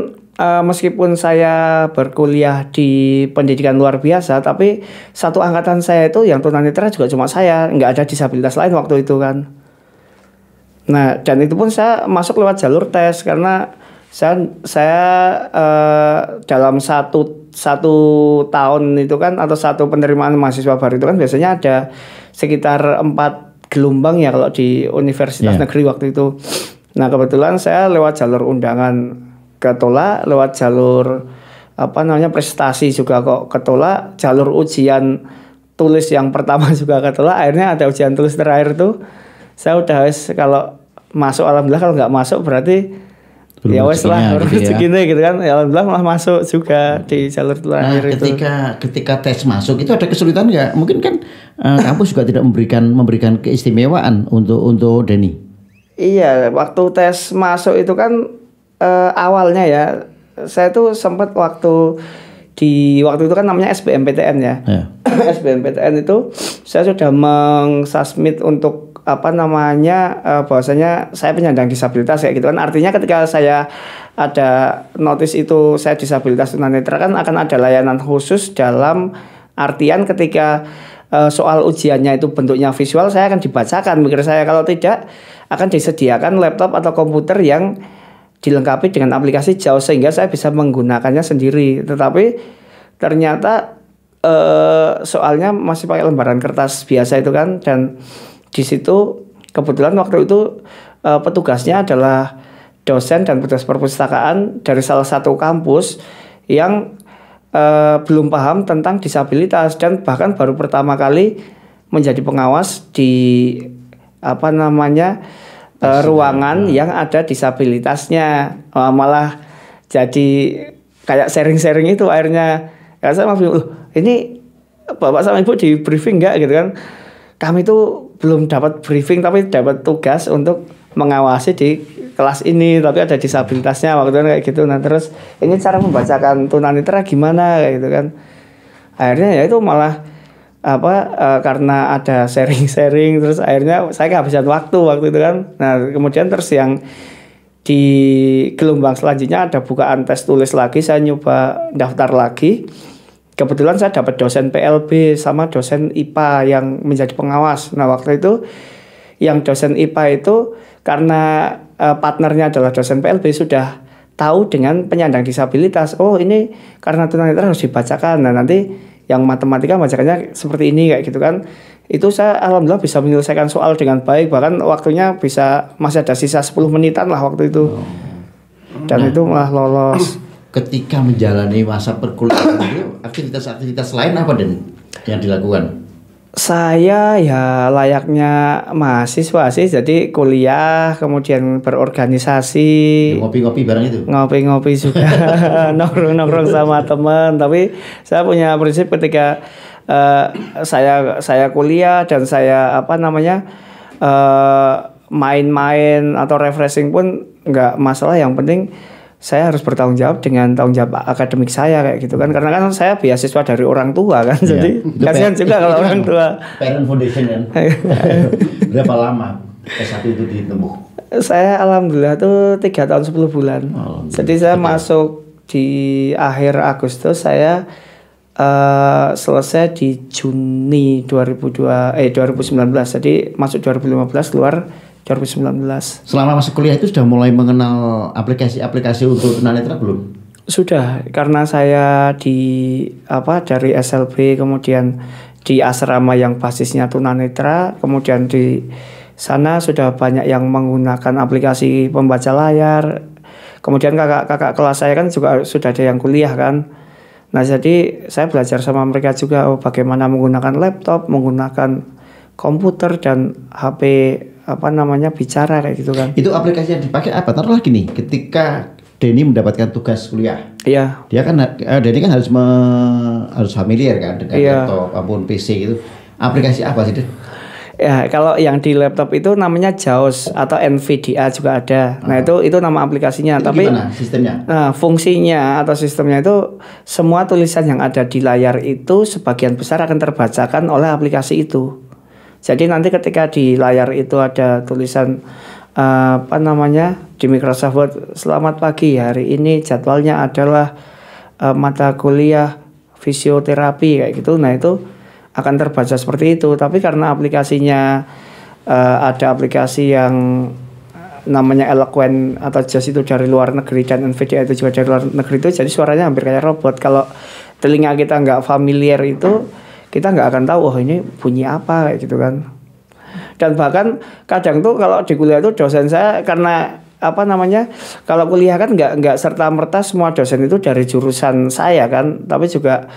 meskipun saya berkuliah di pendidikan luar biasa, tapi satu angkatan saya itu yang tunanetra juga cuma saya, nggak ada disabilitas lain waktu itu kan. Nah, dan itu pun saya masuk lewat jalur tes karena saya dalam satu tahun itu kan atau satu penerimaan mahasiswa baru itu kan biasanya ada sekitar 4 gelombang ya kalau di universitas negeri waktu itu. Nah, kebetulan saya lewat jalur undangan ketolak, lewat jalur prestasi juga kok ketolak, jalur ujian tulis yang pertama juga ketolak, akhirnya ada ujian tulis terakhir tuh saya udah kalau masuk alhamdulillah, kalau nggak masuk berarti ya wes lah harus segini gitu kan. Ya alhamdulillah malah masuk juga di jalur terakhir itu. Ketika tes masuk itu ada kesulitan nggak? Mungkin kan kampus juga tidak memberikan keistimewaan untuk Denny. Iya, waktu tes masuk itu kan awalnya ya saya tuh sempat waktu itu kan namanya SBMPTN ya. SBMPTN itu saya sudah mengsubmit untuk bahwasanya saya penyandang disabilitas kayak gitu kan. Artinya ketika saya ada notis itu saya disabilitas tunanetra kan akan ada layanan khusus dalam artian ketika soal ujiannya itu bentuknya visual saya akan dibacakan mikir saya, kalau tidak akan disediakan laptop atau komputer yang dilengkapi dengan aplikasi JAWS sehingga saya bisa menggunakannya sendiri. Tetapi ternyata soalnya masih pakai lembaran kertas biasa itu kan, dan di situ kebetulan waktu itu petugasnya adalah dosen dan petugas perpustakaan dari salah satu kampus yang belum paham tentang disabilitas dan bahkan baru pertama kali menjadi pengawas di ruangan yang ada disabilitasnya. Malah jadi kayak sharing-sharing itu akhirnya ya saya ini Bapak sama Ibu di briefing enggak gitu kan. Kami tuh belum dapat briefing tapi dapat tugas untuk mengawasi di kelas ini tapi ada disabilitasnya waktu itu kayak gitu. Nah, terus ini cara membacakan tunanetra gimana kayak gitu kan. Akhirnya ya itu malah karena ada sharing-sharing terus akhirnya saya kehabisan waktu itu kan. Nah, kemudian terus yang di gelombang selanjutnya ada bukaan tes tulis lagi, saya nyoba daftar lagi. Kebetulan saya dapat dosen PLB sama dosen IPA yang menjadi pengawas. Nah, waktu itu yang dosen IPA itu karena partnernya adalah dosen PLB sudah tahu dengan penyandang disabilitas. Oh, ini karena tunanetra harus dibacakan. Nah, nanti yang matematika bacakannya seperti ini kayak gitu kan. Itu saya alhamdulillah bisa menyelesaikan soal dengan baik, bahkan waktunya masih ada sisa 10 menitan lah waktu itu. Dan itu malah lolos. Ketika menjalani masa perkuliahan itu aktivitas-aktivitas lain apa Den yang dilakukan? Saya ya layaknya mahasiswa sih, jadi kuliah, kemudian berorganisasi, Ngopi-ngopi bareng itu. ngopi-ngopi juga, nongkrong-nongkrong sama teman. Tapi saya punya prinsip ketika saya kuliah dan saya main-main atau refreshing pun nggak masalah. Yang penting saya harus bertanggung jawab dengan tanggung jawab akademik saya kayak gitu kan, karena kan saya beasiswa dari orang tua kan, jadi kasihan juga kalau orang tua. Parent Foundation kan. Berapa lama S1 itu ditempuh? Saya alhamdulillah tuh 3 tahun 10 bulan. Jadi saya masuk di akhir Agustus, saya selesai di Juni 2019. Jadi masuk 2015, keluar 2019. Selama masuk kuliah itu sudah mulai mengenal aplikasi-aplikasi untuk tunanetra belum? Sudah, karena saya dari SLB, kemudian di asrama yang basisnya tunanetra, kemudian di sana sudah banyak yang menggunakan aplikasi pembaca layar. Kemudian kakak-kakak kelas saya kan juga sudah ada yang kuliah kan. Nah, jadi saya belajar sama mereka juga bagaimana menggunakan laptop, menggunakan komputer dan HP bicara kayak gitu kan. Itu aplikasi yang dipakai apa? Taruhlah gini, ketika Denny mendapatkan tugas kuliah, iya. Dia kan Denny kan harus familiar kan dengan laptop maupun PC gitu. Aplikasi apa sih, Den? Ya, kalau yang di laptop itu namanya JAWS atau NVDA juga ada. Nah, itu nama aplikasinya. Itu tapi gimana sistemnya? Nah, fungsinya atau sistemnya itu semua tulisan yang ada di layar itu sebagian besar akan terbacakan oleh aplikasi itu. Jadi nanti ketika di layar itu ada tulisan di Microsoft Word, selamat pagi, hari ini jadwalnya adalah mata kuliah fisioterapi kayak gitu. Nah, itu akan terbaca seperti itu. Tapi karena aplikasinya ada aplikasi yang namanya Eloquent atau JAWS itu dari luar negeri dan NVIDIA itu juga dari luar negeri, itu jadi suaranya hampir kayak robot. Kalau telinga kita nggak familiar itu, kita nggak akan tahu ini bunyi apa kayak gitu kan. Dan bahkan kadang tuh kalau di kuliah itu dosen saya, karena kalau kuliah kan nggak serta merta semua dosen itu dari jurusan saya kan, tapi juga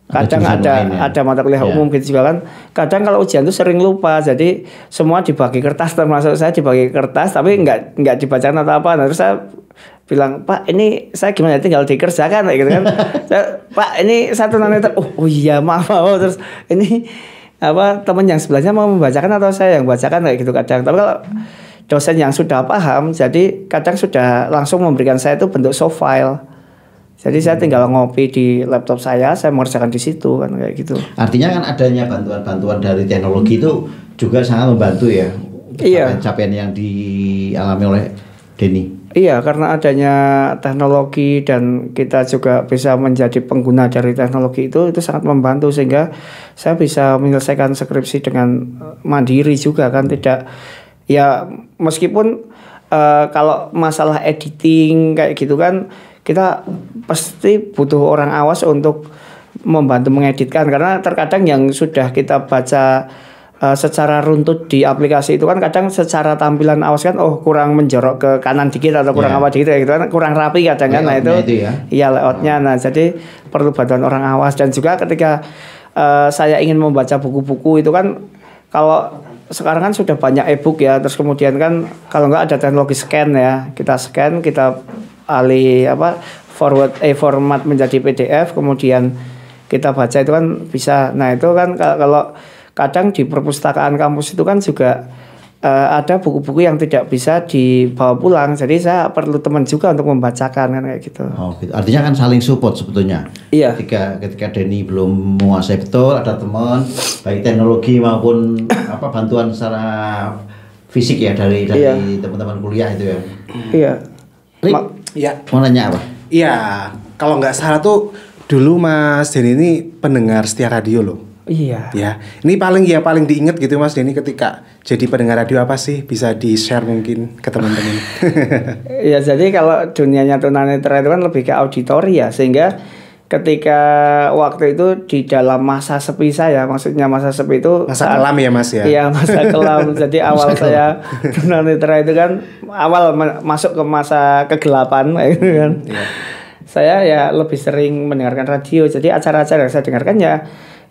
kadang ada mata kuliah umum gitu juga kan. Kadang kalau ujian tuh sering lupa, jadi semua dibagi kertas, termasuk saya dibagi kertas, tapi nggak dibacakan atau apa. Nah, terus saya bilang, Pak, ini saya gimana, tinggal dikerjakan kayak gitu kan. Pak, ini satu tunanetra. Oh iya, maaf. Terus ini teman yang sebelahnya mau membacakan atau saya yang bacakan kayak gitu kadang. Tapi kalau dosen yang sudah paham, jadi kadang sudah langsung memberikan saya itu bentuk soft file. Jadi saya tinggal ngopi di laptop saya mengerjakan di situ kan kayak gitu. Artinya kan adanya bantuan-bantuan dari teknologi itu juga sangat membantu ya. Iya. Capaian yang dialami oleh Denny. Iya, karena adanya teknologi dan kita juga bisa menjadi pengguna dari teknologi itu sangat membantu, sehingga saya bisa menyelesaikan skripsi dengan mandiri juga kan. Tidak, ya meskipun kalau masalah editing kayak gitu kan, kita pasti butuh orang awas untuk membantu mengeditkan, karena terkadang yang sudah kita baca secara runtut di aplikasi itu kan kadang secara tampilan awas kan kurang menjorok ke kanan dikit atau kurang apa dikit gitu kan, kurang rapi kadang kan. Nah, itu iya layoutnya. Nah, jadi perlu bantuan orang awas. Dan juga ketika saya ingin membaca buku-buku itu kan, kalau sekarang kan sudah banyak e-book ya, terus kemudian kan kalau nggak ada teknologi scan ya, kita scan, kita format menjadi PDF, kemudian kita baca itu kan bisa. Nah, itu kan kalau kadang di perpustakaan kampus itu kan juga ada buku-buku yang tidak bisa dibawa pulang, jadi saya perlu teman juga untuk membacakan kan kayak gitu. Oh, gitu. Artinya kan saling support sebetulnya. Iya. Ketika Denny belum menguasai betul, ada teman baik teknologi maupun bantuan secara fisik ya dari teman-teman kuliah itu ya. Iya. Iya. Mau nanya apa? Iya, kalau nggak salah tuh dulu Mas Denny ini pendengar setia radio loh. Iya. Ya, ini paling diingat gitu Mas Denny ketika jadi pendengar radio, apa sih, bisa di-share mungkin ke teman-teman? Ya, jadi kalau dunianya tunanetra itu kan lebih ke auditori ya, sehingga ketika waktu itu di dalam masa sepi saya, maksudnya masa sepi itu masa kelam ya Mas ya? Iya, masa kelam. Jadi awal saya tunanetra itu kan awal masuk ke masa kegelapan gitu kan. Iya. Saya ya lebih sering mendengarkan radio. Jadi acara-acara yang saya dengarkan ya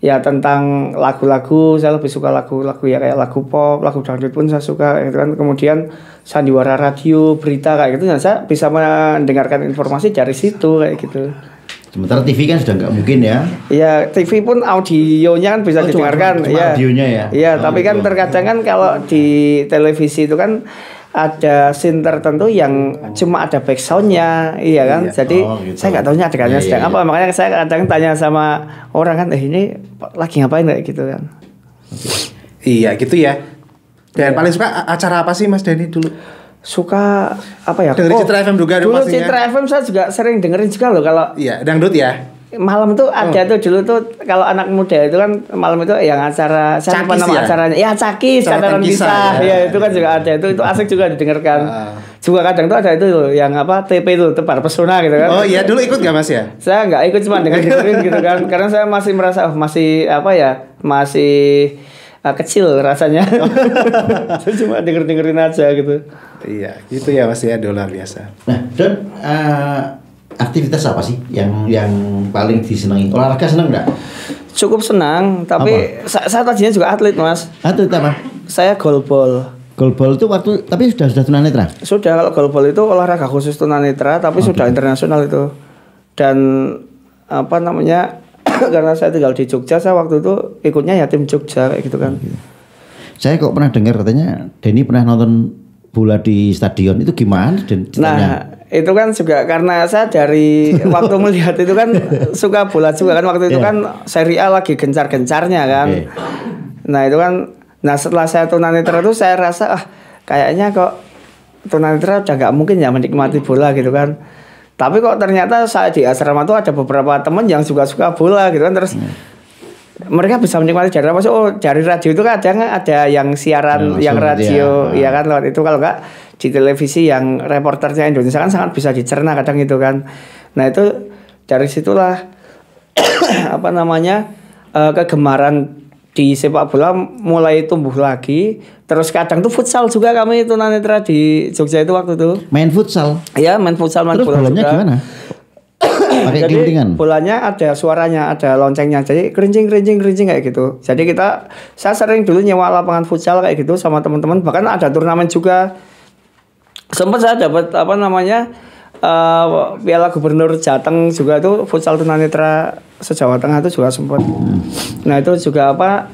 ya tentang lagu-lagu, saya lebih suka lagu-lagu ya kayak lagu pop, lagu dangdut pun saya suka gitu kan. Kemudian sandiwara radio, berita kayak gitu, nah, saya bisa mendengarkan informasi dari situ kayak gitu. Sementara TV kan sudah nggak mungkin ya. Iya, TV pun audionya kan bisa didengarkan. Cuma audionya ya. Iya, tapi gitu. kan terkadang kan kalau di televisi itu kan ada scene tertentu yang cuma ada backsoundnya, iya kan? Jadi gitu. saya nggak tahunya adegannya sedang apa, makanya saya kadang tanya sama orang kan, ini lagi ngapain kayak gitu kan? Iya gitu ya. Dan paling suka acara apa sih Mas Denny dulu? Suka apa ya? Dengerin Citra FM juga dulu pastinya. Citra FM saya juga sering dengerin juga loh kalau Iya, dangdut ya. malam tuh ada tuh dulu tuh kalau anak muda itu kan malam itu yang acara saya lupa Cakis nama ya? acaranya ya Cakis Catatan catatan kisah, kisah ya. ya itu kan juga ada itu asik juga didengarkan juga kadang tuh ada itu loh, yang apa TP itu tebar pesona gitu kan. Oh iya, dulu ikut gak Mas ya? Saya nggak ikut cuma dengerin gitu kan karena saya masih merasa masih apa ya masih kecil rasanya. Saya cuma dengerin aja gitu. Iya, gitu ya Mas ya, luar biasa. Nah, Don, aktivitas apa sih yang paling disenangi? Olahraga seneng nggak? Cukup senang, tapi saya tadinya juga atlet Mas. Atlet apa? Saya golball. Golball itu waktu tapi sudah tunanetra. Sudah, kalau golball itu olahraga khusus tunanetra tapi sudah internasional itu. Dan apa namanya? Karena saya tinggal di Jogja, saya waktu itu ikutnya ya tim Jogja kayak gitu kan. Saya kok pernah dengar katanya Denny pernah nonton bola di stadion, itu gimana dan ceritanya? Nah, itu kan juga karena saya dari waktu melihat itu kan suka bola juga kan, waktu itu kan Serie A lagi gencar-gencarnya kan. Nah, itu kan setelah saya tunanetra itu saya rasa kayaknya kok tunanetra udah nggak mungkin ya menikmati bola gitu kan. Tapi kok ternyata saya di asrama tuh ada beberapa teman yang juga suka bola gitu kan, terus mereka bisa menikmati dari apa sih? Oh, dari radio itu kadang ada yang siaran yang radio ya kan lewat itu, kalau enggak di televisi yang reporternya Indonesia kan sangat bisa dicerna kadang itu kan. Nah, itu dari situlah apa namanya kegemaran di sepak bola mulai tumbuh lagi. Terus kadang tuh futsal juga kami tunanetra di Jogja itu waktu itu. Main futsal. Iya, main futsal, main terus bola bolanya juga. Gimana? Pakai Jadi kelintingan. bolanya ada suaranya, ada loncengnya. Jadi kerincing kayak gitu. Jadi saya sering dulu nyewa lapangan futsal kayak gitu sama teman-teman. Bahkan ada turnamen juga. Sempat saya dapat apa namanya Piala Gubernur Jateng juga itu futsal tunanetra se-Jawa Tengah itu juga sempat. Nah, itu juga apa?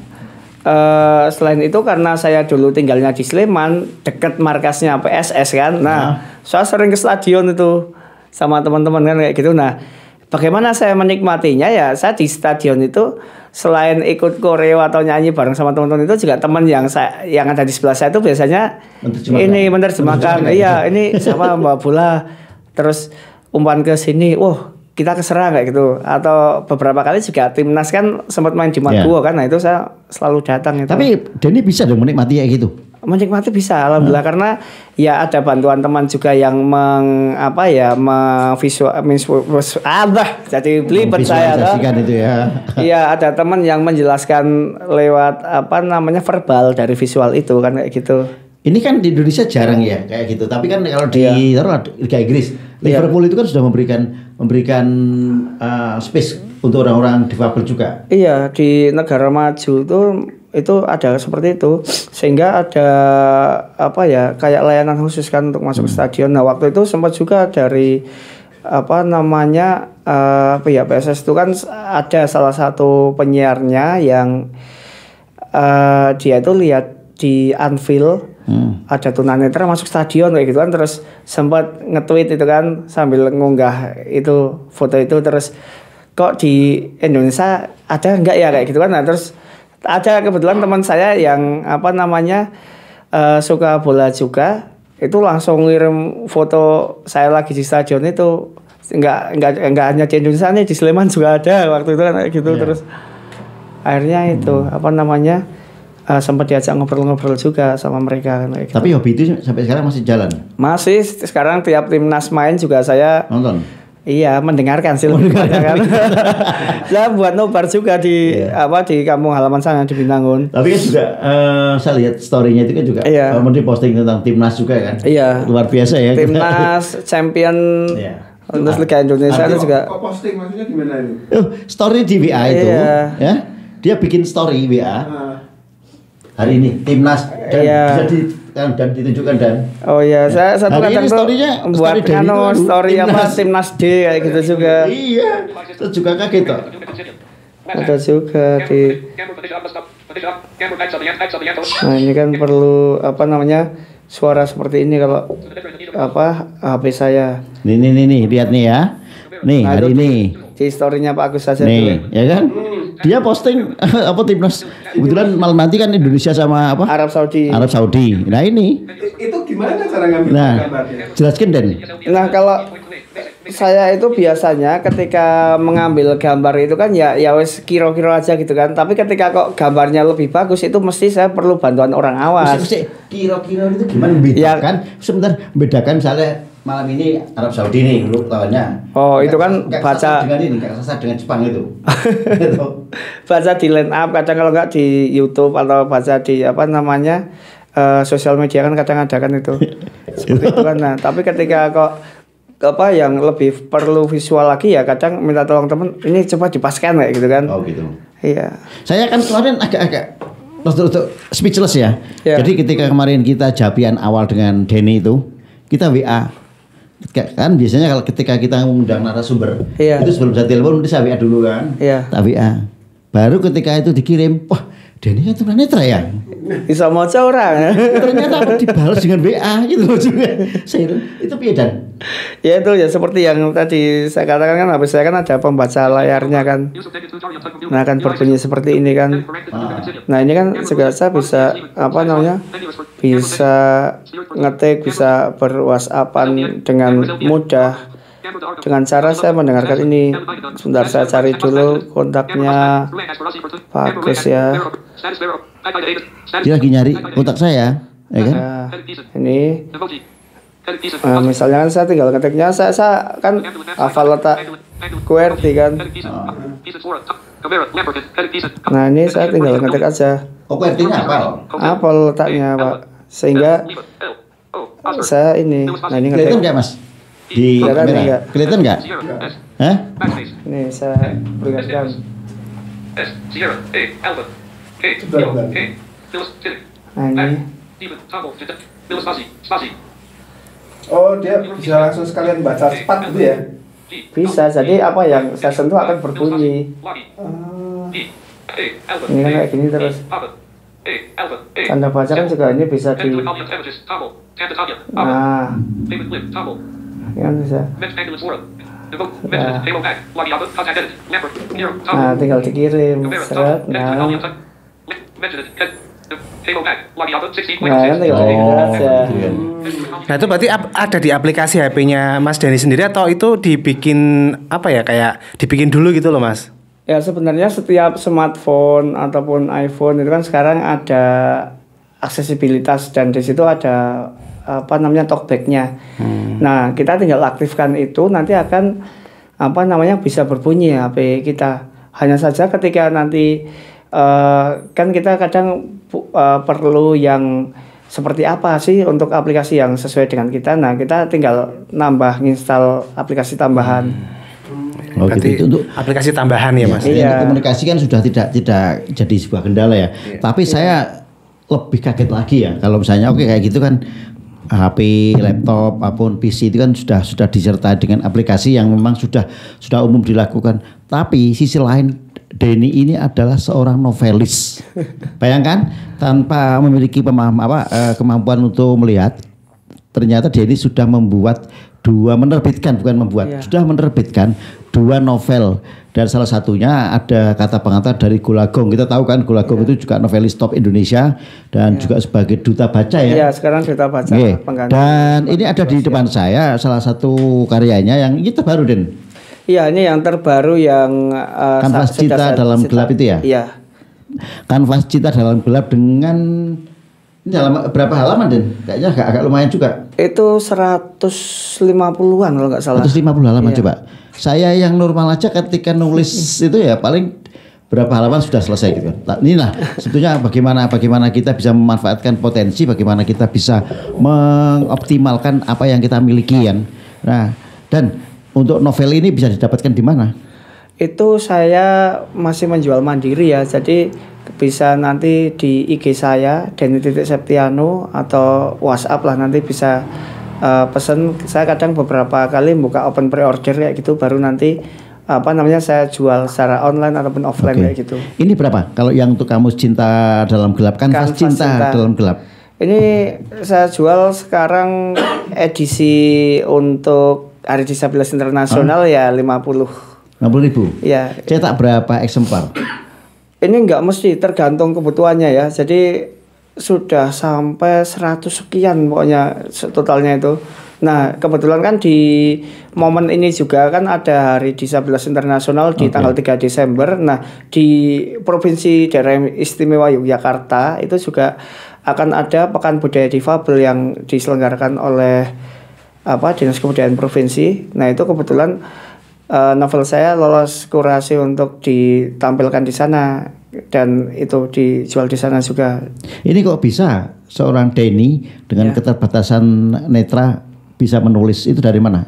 Selain itu karena saya dulu tinggalnya di Sleman, dekat markasnya PSS kan. Nah, saya sering ke stadion itu sama teman-teman kan kayak gitu. Nah, bagaimana saya menikmatinya ya? Saya di stadion itu selain ikut koreo atau nyanyi bareng sama teman-teman itu juga teman yang ada di sebelah saya itu biasanya menerjemahkan. Iya, ini siapa Mbak Bola. Terus umpan ke sini, kita keserang kayak gitu. Atau beberapa kali juga timnas kan sempat main di Maguwo kan. Nah, itu saya selalu datang itu. Tapi Denny bisa dong menikmati kayak gitu. Menikmati bisa, alhamdulillah, karena ya ada bantuan teman juga yang jadi belibet saya itu ya. Iya, ada teman yang menjelaskan lewat verbal dari visual itu kan kayak gitu. Ini kan di Indonesia jarang ya kayak gitu. Tapi kan kalau di Liga Inggris, Liverpool itu kan sudah memberikan space untuk orang-orang difabel juga. Iya, di negara maju itu ada seperti itu, sehingga ada kayak layanan khusus kan untuk masuk ke stadion. Nah, waktu itu sempat juga dari PSS itu kan ada salah satu penyiarnya yang dia itu lihat di Anfield ada tunanetra masuk stadion kayak gitu kan, terus sempat nge-tweet itu kan sambil ngunggah itu foto itu, terus kok di Indonesia ada enggak ya kayak gitu kan. Nah, terus ada kebetulan teman saya yang suka bola juga, itu langsung ngirim foto saya lagi di stadion itu. Enggak hanya di Indonesia nih, di Sleman juga ada waktu itu kan kayak gitu. Terus akhirnya itu sempat diajak ngobrol-ngobrol juga sama mereka kan kayak gitu. Tapi hobi itu sampai sekarang masih jalan? Masih, sekarang tiap timnas main juga saya nonton. Iya, mendengarkan sih lebih banyak kan. Saya buat nobar juga di kampung halaman sana di Bintangun. Tapi kan juga saya lihat story-nya itu kan juga menteri posting tentang timnas juga kan. Iya. Luar biasa ya. Timnas champion terus Liga Indonesia itu juga. Kok posting maksudnya gimana itu? Story di WA itu ya. dia bikin story WA. Hari ini timnas dan bisa dan ditunjukkan dan. Oh iya, saya satu hari kadang ini tuh story-nya buat story apa timnas D kayak gitu juga. Iya, itu juga kaget toh. Ada juga di. Nah ini kan perlu apa namanya suara seperti ini kalau apa HP saya. Nih lihat nih ya. Nih Nah, hari itu ini. Di story-nya Pak Agus saja Nih, tuh. ya kan? Dia posting apa timnas. Kebetulan malam nanti kan Indonesia sama apa? Arab Saudi. Arab Saudi. Nah ini. Itu gimana cara ngambil Nah, gambarnya? jelaskan Den. Nah kalau saya itu biasanya ketika mengambil gambar itu kan ya wes kira-kira aja gitu kan. Tapi ketika kok gambarnya lebih bagus itu mesti saya perlu bantuan orang awas. Mesti kira-kira itu gimana membedakan? Sebentar bedakan misalnya malam ini Arab Saudi nih lu lawannya. Oh, itu kan Nggak baca sasar dengan ini, nggak sasar dengan Jepang itu. Gitu. baca di line up kadang kalau nggak di YouTube atau baca di apa namanya sosial media kan kadang ada kan itu. Seperti itu kan. Nah, tapi ketika kok apa yang lebih perlu visual lagi ya kadang minta tolong temen ini coba dipaskan kayak gitu kan. Oh gitu. Iya. Saya kan kemarin agak untuk speechless ya. Ya. Jadi ketika kemarin kita jabian awal dengan Denny itu, kita WA. Kan biasanya kalau ketika kita mengundang narasumber, Iya. itu sebelum saya telepon saya WA dulu kan. Iya. Tak WA. Baru ketika itu dikirim, wah Denny kan tunanetra ya. Bisa mau orang. Ternyata aku dibalas dengan WA gitu loh juga. Saya itu piye Dan? Ya itu ya seperti yang tadi saya katakan kan habis saya kan ada pembaca layarnya kan. Nah kan berbunyi seperti ini kan. Nah ini kan juga saya bisa apa namanya bisa ngetik bisa berwhatsappan dengan mudah dengan cara saya mendengarkan ini. Sebentar saya cari dulu kontaknya bagus ya. Dia lagi nyari kontak saya, ya kan? Nah, ini misalnya kan saya tinggal ketiknya saya kan hafal letak QWERTY kan. Nah ini saya tinggal ngetik aja Oh, artinya apa? apa letaknya Pak sehingga saya ini nah ini Kelihatan ngetik nggak Mas? Di Kelihatan kamera? nggak? Kelihatan nggak? Hah? ini saya berikan nah ini Oh, dia bisa langsung sekalian baca cepat gitu ya? bisa jadi apa yang saya sentuh akan berbunyi ini kan kayak gini terus tanda baca kan juga ini bisa di nah ini kan bisa nah tinggal dikirim seret nah kan tinggal dikirim aja. Nah itu berarti ada di aplikasi HP-nya Mas Denny sendiri atau itu dibikin apa ya kayak dibikin dulu gitu loh Mas? Ya sebenarnya setiap smartphone ataupun iPhone itu kan sekarang ada aksesibilitas dan di situ ada apa namanya talkback-nya. Nah kita tinggal aktifkan itu nanti akan apa namanya bisa berbunyi HP kita. Hanya saja ketika nanti kan kita kadang perlu yang seperti apa sih untuk aplikasi yang sesuai dengan kita. Nah kita tinggal nambah install aplikasi tambahan. Oh, Berarti gitu. Untuk aplikasi tambahan ya Mas? Iya. untuk komunikasi kan sudah tidak jadi sebuah kendala ya. Tapi saya lebih kaget lagi ya kalau misalnya oke kayak gitu kan HP, laptop, apapun PC itu kan sudah disertai dengan aplikasi yang memang sudah umum dilakukan. Tapi sisi lain Denny ini adalah seorang novelis. Bayangkan tanpa memiliki kemampuan untuk melihat, ternyata Denny sudah menerbitkan sudah menerbitkan 2 novel dan salah satunya ada kata pengantar dari Gulagong. Kita tahu kan Gulagong itu juga novelis top Indonesia dan juga sebagai duta baca ya. Iya sekarang duta baca pengganti. Dan ini ada di depan saya salah satu karyanya yang ini terbaru Den. Iya ini yang terbaru yang Kanvas Cita dalam gelap itu ya? Iya. Kanvas Cita dalam gelap dengan ini dalam berapa halaman Den? Kayaknya agak lumayan juga. Itu 150-an kalau nggak salah. 150 halaman Iya. coba. Saya yang normal aja ketika nulis itu ya paling berapa halaman sudah selesai gitu. Nah, inilah sebetulnya bagaimana kita bisa memanfaatkan potensi, bagaimana kita bisa mengoptimalkan apa yang kita miliki kan. Nah, dan untuk novel ini bisa didapatkan di mana? Itu saya masih menjual mandiri ya. Jadi bisa nanti di IG saya Denny.Septiano atau WhatsApp lah, nanti bisa pesen. Saya kadang beberapa kali buka open pre-order kayak gitu, baru nanti saya jual secara online ataupun offline kayak gitu. Ini berapa? Kalau yang untuk Kamus Cinta Dalam Gelap, kanvas cinta dalam gelap. Ini saya jual sekarang edisi untuk Hari Disabilitas Internasional ya 50.000. Ya. Cetak berapa eksemplar? Ini nggak mesti, tergantung kebutuhannya ya. Jadi sudah sampai 100 sekian pokoknya totalnya itu. Nah kebetulan kan di momen ini juga kan ada Hari Disabilitas Internasional di tanggal 3 Desember. Nah di Provinsi Daerah Istimewa Yogyakarta itu juga akan ada Pekan Budaya Difabel yang diselenggarakan oleh Dinas Kebudayaan Provinsi. Nah itu kebetulan novel saya lolos kurasi untuk ditampilkan di sana dan itu dijual di sana juga. Ini kok bisa seorang Denny dengan keterbatasan netra bisa menulis, itu dari mana?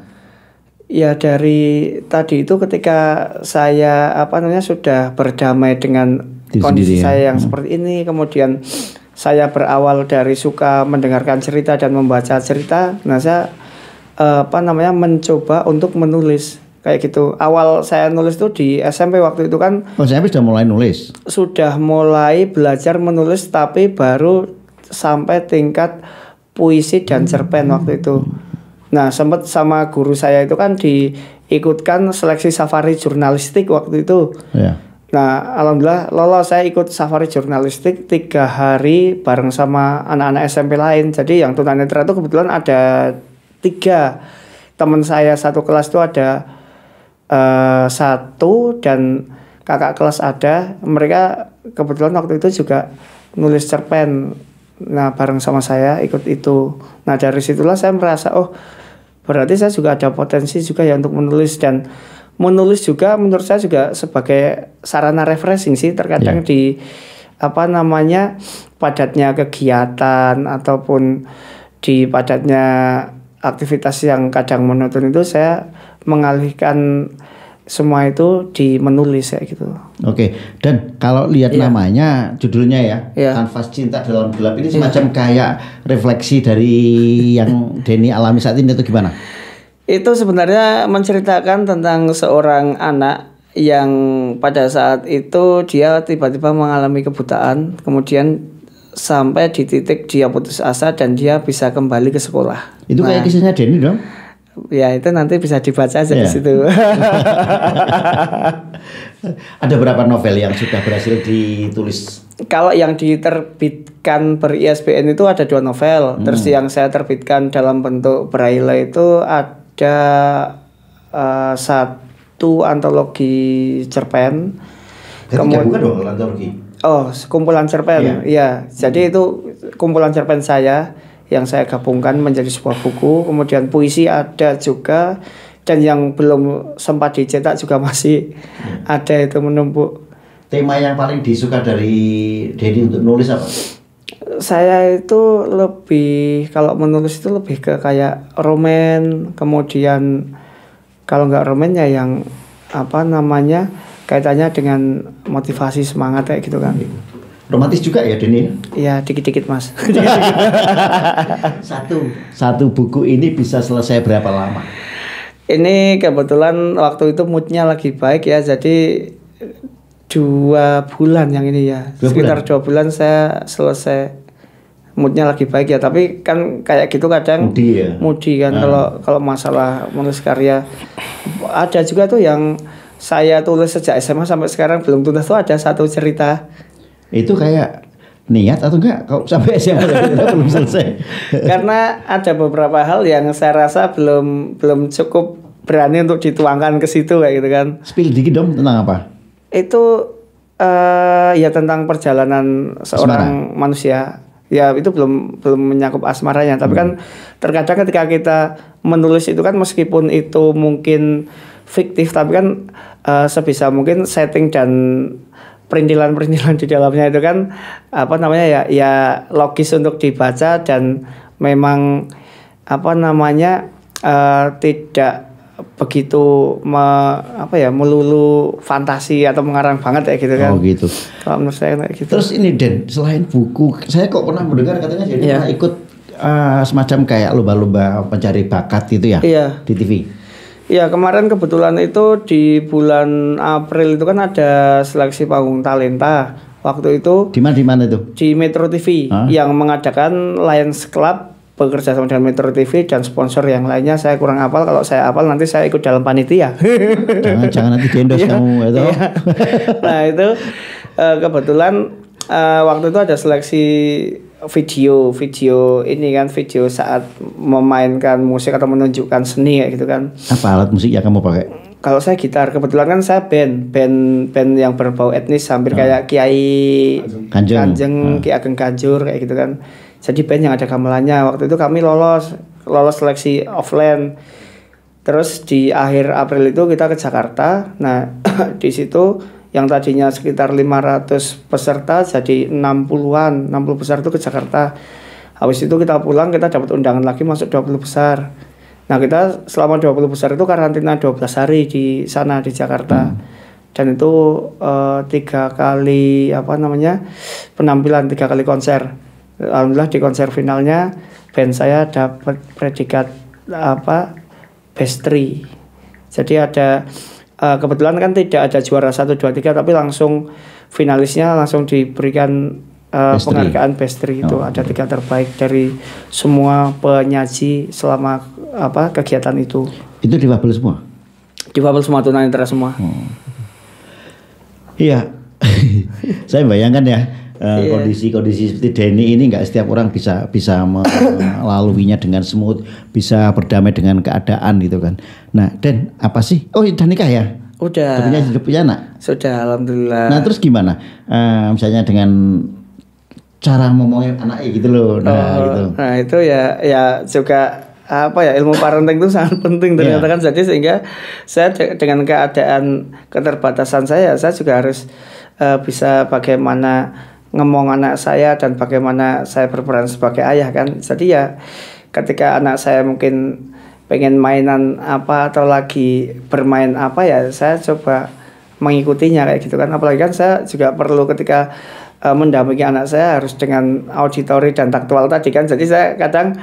Ya dari tadi itu ketika saya sudah berdamai dengan kondisi saya yang seperti ini, kemudian saya berawal dari suka mendengarkan cerita dan membaca cerita. Nah saya mencoba untuk menulis. Kayak gitu. Awal saya nulis tuh di SMP waktu itu kan. Oh, SMP sudah mulai nulis? Sudah mulai belajar menulis, tapi baru sampai tingkat puisi dan cerpen waktu itu. Nah, sempat sama guru saya itu kan diikutkan seleksi safari jurnalistik waktu itu. Ya. Nah, alhamdulillah lolos, saya ikut safari jurnalistik 3 hari bareng sama anak-anak SMP lain. Jadi yang tunanetra itu kebetulan ada 3 teman saya satu kelas itu ada 1 dan kakak kelas ada. Mereka kebetulan waktu itu juga nulis cerpen. Nah bareng sama saya ikut itu. Nah dari situlah saya merasa berarti saya juga ada potensi juga ya untuk menulis. Dan menulis juga menurut saya juga sebagai sarana refreshing sih. Terkadang di padatnya kegiatan ataupun di padatnya aktivitas yang kadang monoton itu, saya mengalihkan semua itu di menulis ya gitu. Oke, dan kalau lihat namanya, judulnya Kanvas Cinta Dalam Gelap, ini semacam kayak refleksi dari yang Denny alami saat ini, itu gimana? Itu sebenarnya menceritakan tentang seorang anak yang pada saat itu dia tiba-tiba mengalami kebutaan, kemudian sampai di titik dia putus asa dan dia bisa kembali ke sekolah. Itu kayak kisahnya Denny dong? Ya itu nanti bisa dibaca aja di situ. Ada berapa novel yang sudah berhasil ditulis? Kalau yang diterbitkan ber-ISBN itu ada 2 novel. Terus yang saya terbitkan dalam bentuk braille itu ada 1 antologi cerpen. Kemudian bukan dong antologi? Oh, kumpulan cerpen. Iya. Jadi itu kumpulan cerpen saya yang saya gabungkan menjadi sebuah buku. Kemudian puisi ada juga, dan yang belum sempat dicetak juga masih ada, itu menumpuk. Tema yang paling disuka dari Denny untuk nulis apa? Saya itu lebih, kalau menulis itu lebih ke kayak roman. Kemudian kalau nggak roman ya yang kaitannya dengan motivasi, semangat kayak gitu kan. Romantis juga ya Denny? Iya, dikit-dikit mas. Satu buku ini bisa selesai berapa lama? Ini kebetulan waktu itu moodnya lagi baik ya, jadi 2 bulan yang ini ya. Sekitar 2 bulan saya selesai. Moodnya lagi baik ya, tapi kan kayak gitu kadang moody kan. Kalau masalah menulis karya, ada juga tuh yang saya tulis sejak SMA sampai sekarang belum tuntas tuh, ada 1 cerita. Itu kayak niat atau enggak kalau sampai SMA belum selesai? Karena ada beberapa hal yang saya rasa belum cukup berani untuk dituangkan ke situ kayak gitu kan. Spill dikit dong, tentang apa? Itu ya tentang perjalanan seorang manusia. Ya itu belum menyakup asmaranya, tapi kan terkadang ketika kita menulis itu kan meskipun itu mungkin fiktif, tapi kan sebisa mungkin setting dan perintilan-perintilan di dalamnya itu kan ya logis untuk dibaca, dan memang tidak begitu melulu fantasi atau mengarang banget ya gitu kan. Oh gitu. Kalau menurut saya kayak gitu. Terus ini Den, selain buku, saya kok pernah mendengar katanya Denny pernah ikut semacam kayak lomba-lomba pencari bakat gitu ya di TV. Iya, kemarin kebetulan itu di bulan April itu kan ada seleksi panggung talenta. Waktu itu di mana itu? Di Metro TV yang mengadakan Lions Club bekerja sama dengan Metro TV dan sponsor yang lainnya saya kurang hafal. Kalau saya hafal nanti saya ikut dalam panitia. Jangan nanti diendos kamu itu. Nah itu kebetulan waktu itu ada seleksi video ini kan, video saat memainkan musik atau menunjukkan seni kayak gitu kan. Apa alat musik yang kamu pakai? Kalau saya gitar, kebetulan kan saya band yang berbau etnis hampir kayak Kiai Kanjeng, Ki Ageng Kanjur kayak gitu kan. Jadi band yang ada gamelannya. Waktu itu kami lolos seleksi offline. Terus di akhir April itu kita ke Jakarta. Nah, di situ yang tadinya sekitar 500 peserta jadi 60 besar itu ke Jakarta. Habis itu kita pulang, kita dapat undangan lagi masuk 20 besar. Nah, kita selama 20 besar itu karantina 12 hari di sana di Jakarta. Dan itu 3 kali penampilan, 3 kali konser. Alhamdulillah di konser finalnya band saya dapat predikat best 3. Jadi ada kebetulan kan tidak ada juara 1, 2, 3 tapi langsung finalisnya langsung diberikan penghargaan best 3 itu. Ada 3 terbaik dari semua penyaji selama kegiatan itu. Itu difabel semua? Difabel semua, tunanetra semua. Iya. Saya bayangkan ya kondisi seperti Denny ini nggak setiap orang bisa melaluinya dengan smooth, bisa berdamai dengan keadaan gitu kan. Nah, Den, apa sih? Oh, udah nikah ya? Udah. Sudah punya anak? Sudah, alhamdulillah. Nah, terus gimana? Misalnya dengan cara ngomongin anaknya gitu loh. Nah, itu ya juga ilmu parenting itu sangat penting ternyata kan. Jadi sehingga saya dengan keadaan keterbatasan saya juga harus bisa bagaimana ngomong anak saya dan bagaimana saya berperan sebagai ayah kan. Jadi ya ketika anak saya mungkin pengen mainan atau lagi bermain saya coba mengikutinya kayak gitu kan. Apalagi kan saya juga perlu ketika mendampingi anak saya harus dengan auditori dan taktual tadi kan. Jadi saya kadang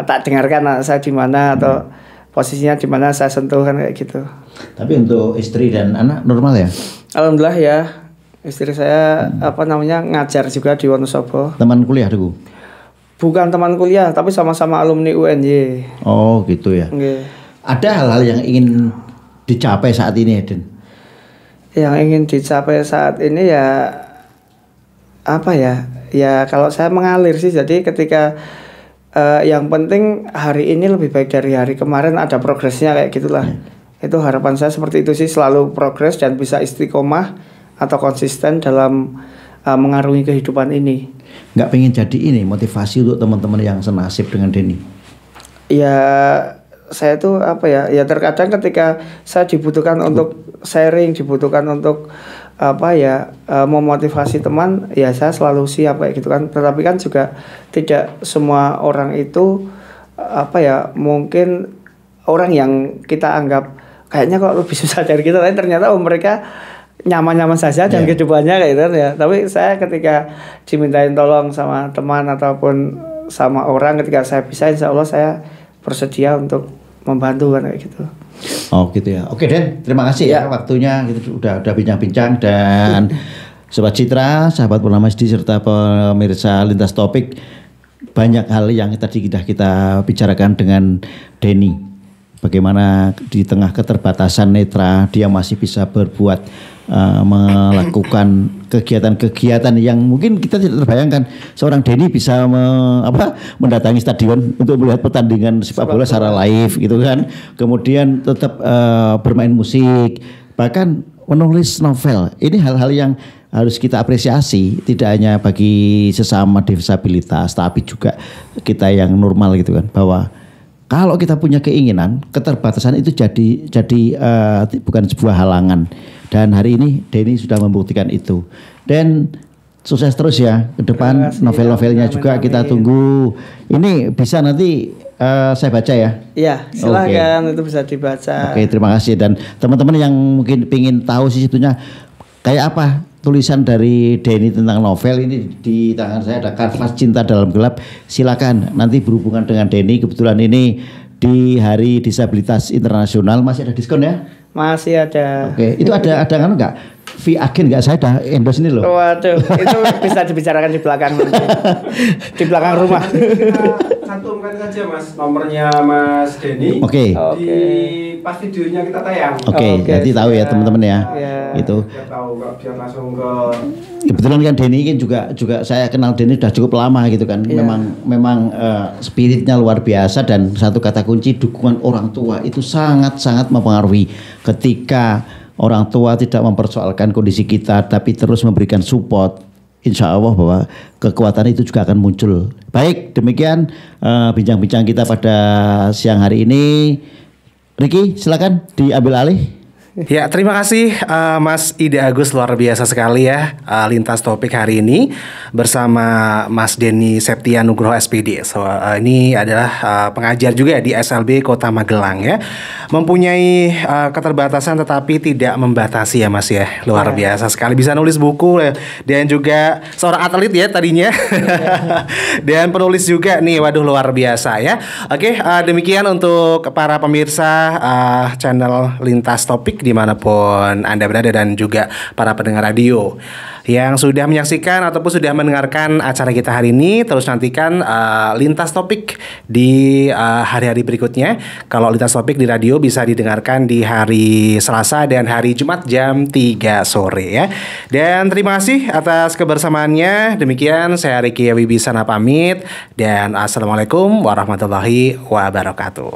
tak dengarkan anak saya di mana atau posisinya di mana saya sentuh kan kayak gitu. Tapi untuk istri dan anak normal ya? Alhamdulillah ya. Istri saya ngajar juga di Wonosobo. Teman kuliah dulu? Bukan teman kuliah, tapi sama-sama alumni UNY. Oh gitu ya. Okay. Ada hal-hal yang ingin dicapai saat ini, Den? Yang ingin dicapai saat ini ya Ya kalau saya mengalir sih. Jadi ketika yang penting hari ini lebih baik dari hari kemarin, ada progresnya kayak gitulah. Itu harapan saya seperti itu sih, selalu progres dan bisa istiqomah atau konsisten dalam mengarungi kehidupan ini. Nggak pengen jadi ini motivasi untuk teman-teman yang senasib dengan Denny? Ya saya tuh ya terkadang ketika saya dibutuhkan untuk sharing, dibutuhkan untuk memotivasi teman, ya saya selalu siap kayak gitu kan. Tetapi kan juga tidak semua orang itu mungkin orang yang kita anggap kayaknya kok lebih susah dari kita, tapi ternyata mereka nyaman-nyaman saja dan kehidupannya kayak gitu ya. Tapi saya ketika dimintain tolong sama teman ataupun sama orang, ketika saya bisa, insya Allah saya bersedia untuk membantu kan kayak gitu. Oh gitu ya. Oke Den, terima kasih ya waktunya. Kita udah bincang-bincang dan Sobat Citra, sahabat Purnama SD serta pemirsa Lintas Topik, banyak hal yang tadi kita bicarakan dengan Denny. Bagaimana di tengah keterbatasan netra dia masih bisa berbuat melakukan kegiatan-kegiatan yang mungkin kita tidak terbayangkan seorang Denny bisa mendatangi stadion untuk melihat pertandingan sepak bola secara live gitu kan. Kemudian tetap bermain musik, bahkan menulis novel. Ini hal-hal yang harus kita apresiasi, tidak hanya bagi sesama disabilitas tapi juga kita yang normal gitu kan, bahwa kalau kita punya keinginan, keterbatasan itu jadi bukan sebuah halangan. Dan hari ini Denny sudah membuktikan itu. Dan sukses terus ya ke depan, novel-novelnya juga kita tunggu. Ini bisa nanti saya baca ya. Iya, silakan itu bisa dibaca. Oke, terima kasih. Dan teman-teman yang mungkin ingin tahu sih sebetulnya kayak apa tulisan dari Denny tentang novel ini, di tangan saya ada Kanvas Cinta Dalam Gelap. Silakan nanti berhubungan dengan Denny. Kebetulan ini di Hari Disabilitas Internasional masih ada diskon ya? Masih ada. Oke, itu ada kan enggak? Fee agen enggak, saya dah endorse ini loh. Waduh, itu bisa dibicarakan di belakang nanti. Di belakang rumah. Kita cantumkan saja Mas nomornya Mas Denny. Oke. Di pas videonya kita tayang. Oke, nanti tahu ya teman-teman ya. Itu. Biar tahu biar langsung ke. Kebetulan kan Denny kan juga saya kenal Denny sudah cukup lama gitu kan. Memang spiritnya luar biasa, dan satu kata kunci dukungan orang tua itu sangat-sangat mempengaruhi. Ketika orang tua tidak mempersoalkan kondisi kita tapi terus memberikan support, insya Allah bahwa kekuatan itu juga akan muncul. Baik, demikian bincang-bincang kita pada siang hari ini. Ricky, silakan diambil alih. Ya, terima kasih Mas Ida Agus, luar biasa sekali ya lintas topik hari ini bersama Mas Denny Septia Nugroho SPD. So, ini adalah pengajar juga di SLB Kota Magelang ya. Mempunyai keterbatasan tetapi tidak membatasi ya Mas ya. Luar biasa sekali, bisa nulis buku ya. Dan juga seorang atlet ya tadinya. Dan penulis juga nih, waduh luar biasa ya. Oke, demikian untuk para pemirsa channel Lintas Topik dimanapun Anda berada, dan juga para pendengar radio yang sudah menyaksikan ataupun sudah mendengarkan acara kita hari ini. Terus nantikan Lintas Topik di hari-hari berikutnya. Kalau Lintas Topik di radio bisa didengarkan di hari Selasa dan hari Jumat jam 3 sore ya. Dan terima kasih atas kebersamaannya. Demikian saya Ricky Wibisana pamit, dan assalamualaikum warahmatullahi wabarakatuh.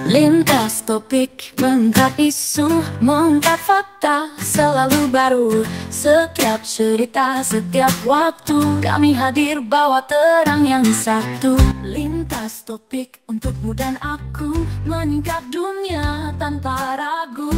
Lintas topik, mengangkat isu, mengangkat fakta, selalu baru. Setiap cerita, setiap waktu, kami hadir bawa terang yang satu. Lintas topik untukmu dan aku, menyingkap dunia tanpa ragu.